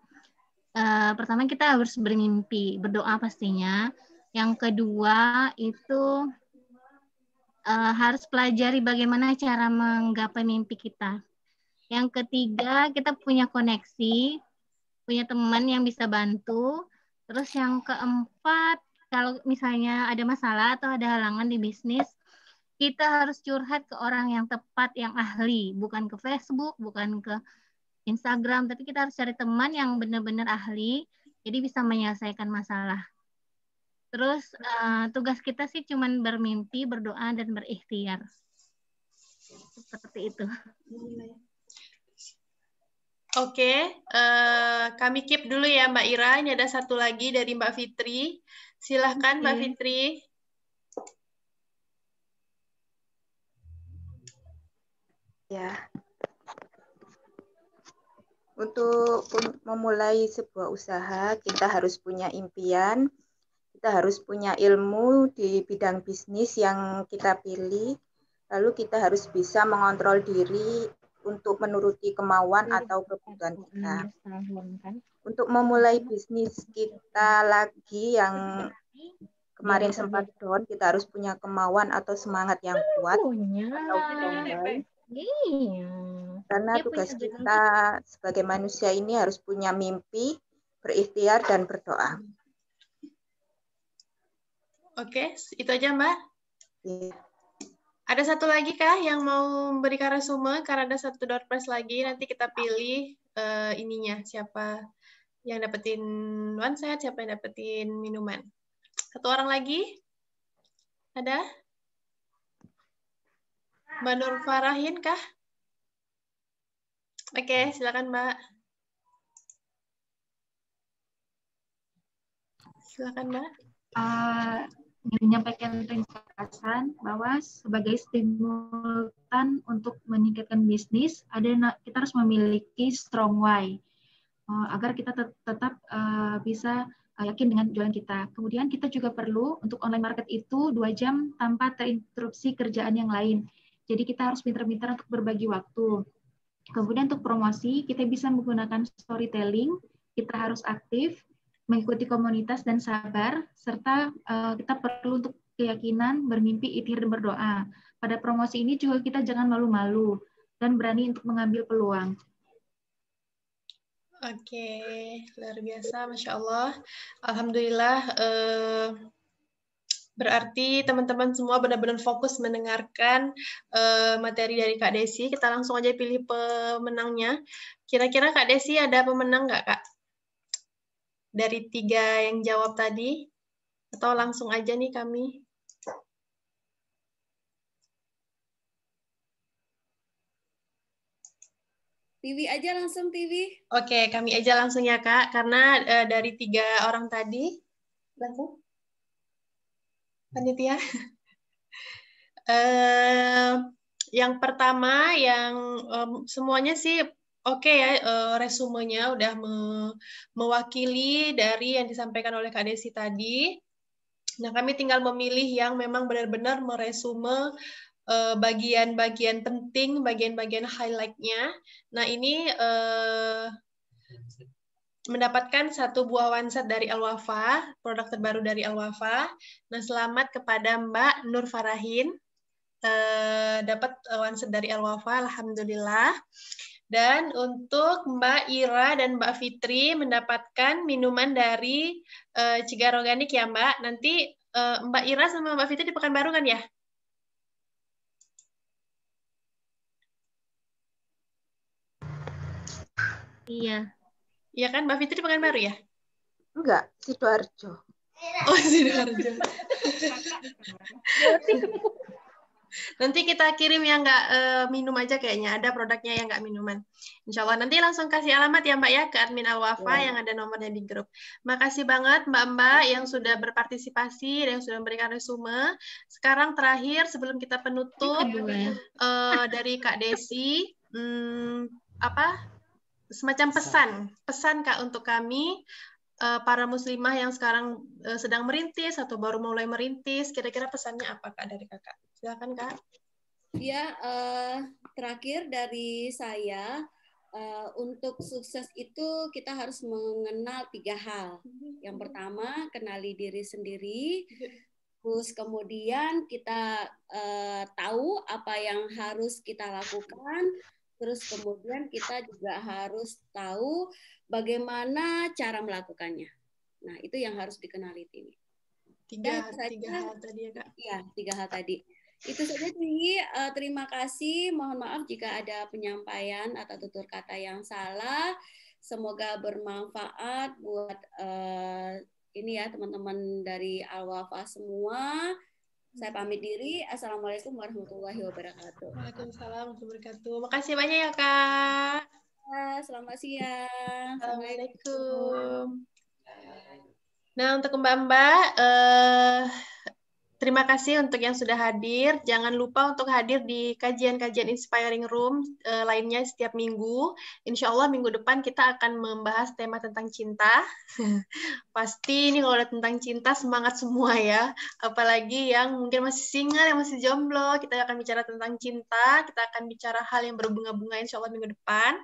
kita harus bermimpi, berdoa pastinya. Yang kedua itu harus pelajari bagaimana cara menggapai mimpi kita. Yang ketiga kita punya koneksi, punya teman yang bisa bantu. Terus yang keempat, kalau misalnya ada masalah atau ada halangan di bisnis, kita harus curhat ke orang yang tepat, yang ahli, bukan ke Facebook, bukan ke Instagram, tapi kita harus cari teman yang benar-benar ahli, jadi bisa menyelesaikan masalah. Terus tugas kita sih cuma bermimpi, berdoa, dan berikhtiar. Seperti itu. Oke, kami keep dulu ya Mbak Ira. Ini ada satu lagi dari Mbak Fitri. Silahkan Mbak Fitri. Ya, untuk memulai sebuah usaha, kita harus punya impian, kita harus punya ilmu di bidang bisnis yang kita pilih, lalu kita harus bisa mengontrol diri untuk menuruti kemauan atau kebutuhan kita. Untuk memulai bisnis kita lagi yang kemarin sempat down, kita harus punya kemauan atau semangat yang kuat atau standby. Karena tugas kita sebagai manusia ini harus punya mimpi, berikhtiar, dan berdoa. Oke, itu aja Mbak. Ya. Ada satu lagi kah yang mau memberikan resume? Karena ada satu door prize lagi, nanti kita pilih ininya, siapa yang dapetin one set, siapa yang dapetin minuman. Satu orang lagi? Ada? Mbak Nur Farahin kah? Oke, silakan Mbak. Silakan Mbak. Menyampaikan terima kasih bahwa sebagai stimulan untuk meningkatkan bisnis, kita harus memiliki strong why agar kita tetap bisa yakin dengan jualan kita. Kemudian kita juga perlu untuk online market itu 2 jam tanpa terinterupsi kerjaan yang lain. Jadi kita harus pintar-pintar untuk berbagi waktu. Kemudian untuk promosi, kita bisa menggunakan storytelling, kita harus aktif, mengikuti komunitas dan sabar, serta kita perlu untuk keyakinan, bermimpi, ikhtiar, dan berdoa. Pada promosi ini juga kita jangan malu-malu dan berani untuk mengambil peluang. Oke, luar biasa, Masya Allah. Alhamdulillah, berarti teman-teman semua benar-benar fokus mendengarkan materi dari Kak Desi. Kita langsung aja pilih pemenangnya. Kira-kira Kak Desi ada pemenang nggak, Kak? Dari 3 yang jawab tadi? Atau langsung aja nih kami? TV aja langsung, TV. Oke, kami aja langsung ya, Kak. Karena dari 3 orang tadi, langsung. Panitia. Yang pertama, yang semuanya sih oke ya, resumenya udah mewakili dari yang disampaikan oleh Kak Desi tadi. Nah, kami tinggal memilih yang memang benar-benar meresume bagian-bagian penting, bagian-bagian highlight-nya. Nah, ini mendapatkan 1 buah one-set dari Al-Wafa, produk terbaru dari Al-Wafa. Nah, selamat kepada Mbak Nur Farahin, dapat one-set dari Al-Wafa, alhamdulillah. Dan untuk Mbak Ira dan Mbak Fitri mendapatkan minuman dari Cigar Organik ya Mbak. Nanti Mbak Ira sama Mbak Fitri di Pekanbaru kan ya? Iya. Iya kan, Mbak Fitri Pekanbaru ya? Enggak, Sidoarjo. Oh, Sidoarjo. Nanti kita kirim yang nggak minum aja kayaknya. Ada produknya yang nggak minuman. Insya Allah. Nanti langsung kasih alamat ya Mbak ya ke admin Al-Wafa yang ada nomornya di grup. Makasih banget Mbak-Mbak yang sudah berpartisipasi dan yang sudah memberikan resume. Sekarang terakhir sebelum kita penutup dari Kak Desi, semacam pesan Kak untuk kami para muslimah yang sekarang sedang merintis atau baru mulai merintis, kira-kira pesannya apa Kak dari Kakak? Silakan Kak. Ya, terakhir dari saya, untuk sukses itu kita harus mengenal 3 hal. Yang pertama, kenali diri sendiri. Terus kemudian kita tahu apa yang harus kita lakukan. Terus kemudian kita juga harus tahu bagaimana cara melakukannya. Nah, itu yang harus dikenali ini. Tiga hal tadi ya Kak? Iya, 3 hal tadi. Itu saja Tinggi. Terima kasih. Mohon maaf jika ada penyampaian atau tutur kata yang salah. Semoga bermanfaat buat ini ya teman-teman dari Al-Wafa semua. Saya pamit diri. Assalamualaikum warahmatullahi wabarakatuh. Waalaikumsalam warahmatullahi wabarakatuh. Makasih banyak ya Kak. Selamat siang. Assalamualaikum. Nah untuk Mbak-Mbak, Terima kasih untuk yang sudah hadir. Jangan lupa untuk hadir di kajian-kajian Inspiring Room lainnya setiap minggu. Insya Allah minggu depan kita akan membahas tema tentang cinta. Pasti ini kalau ada tentang cinta semangat semua ya. Apalagi yang mungkin masih single, yang masih jomblo. Kita akan bicara tentang cinta. Kita akan bicara hal yang berbunga-bunga insya Allah minggu depan.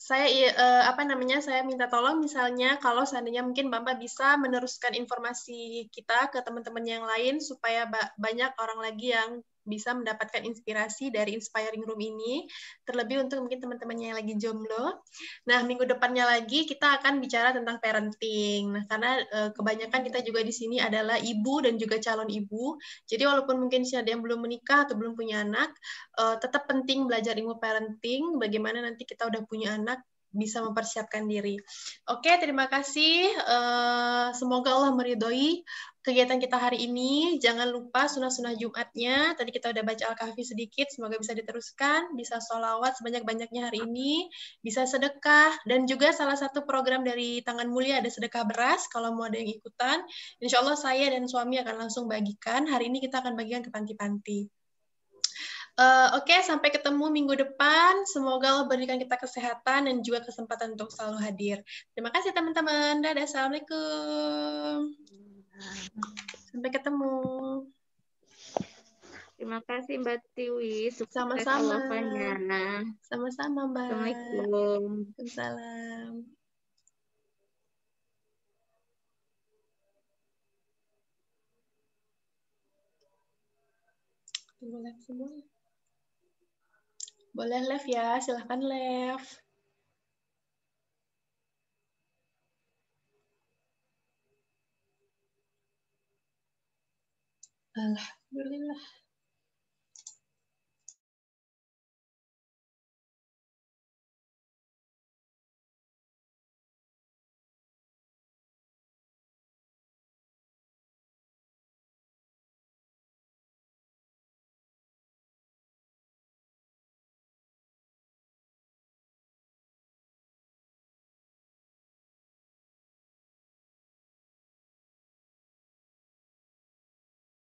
Saya minta tolong misalnya kalau seandainya mungkin Mbak bisa meneruskan informasi kita ke teman-teman yang lain supaya banyak orang lagi yang bisa mendapatkan inspirasi dari Inspiring Room ini, terlebih untuk mungkin teman-temannya yang lagi jomblo. Nah, minggu depannya lagi kita akan bicara tentang parenting. Nah, karena kebanyakan kita juga di sini adalah ibu dan juga calon ibu. Jadi walaupun mungkin ada yang belum menikah atau belum punya anak, tetap penting belajar ilmu parenting, bagaimana nanti kita udah punya anak, bisa mempersiapkan diri. Oke, terima kasih. Semoga Allah meridhoi kegiatan kita hari ini. Jangan lupa sunah-sunah Jumatnya. Tadi kita udah baca Al-Kahfi sedikit, semoga bisa diteruskan. Bisa sholawat sebanyak-banyaknya hari ini. Bisa sedekah. Dan juga salah satu program dari Tangan Mulia ada sedekah beras. Kalau mau ada yang ikutan, insya Allah saya dan suami akan langsung bagikan. Hari ini kita akan bagikan ke panti-panti. Oke, sampai ketemu minggu depan. Semoga Allah berikan kita kesehatan dan juga kesempatan untuk selalu hadir. Terima kasih teman-teman. Dadah, assalamualaikum. Sampai ketemu. Terima kasih Mbak Tiwi. Sukses Sama-sama. Alwafanya. Sama-sama, Mbak. Assalamualaikum. Waalaikumsalam. Tunggu live semua. Boleh live ya, silahkan live. Alhamdulillah.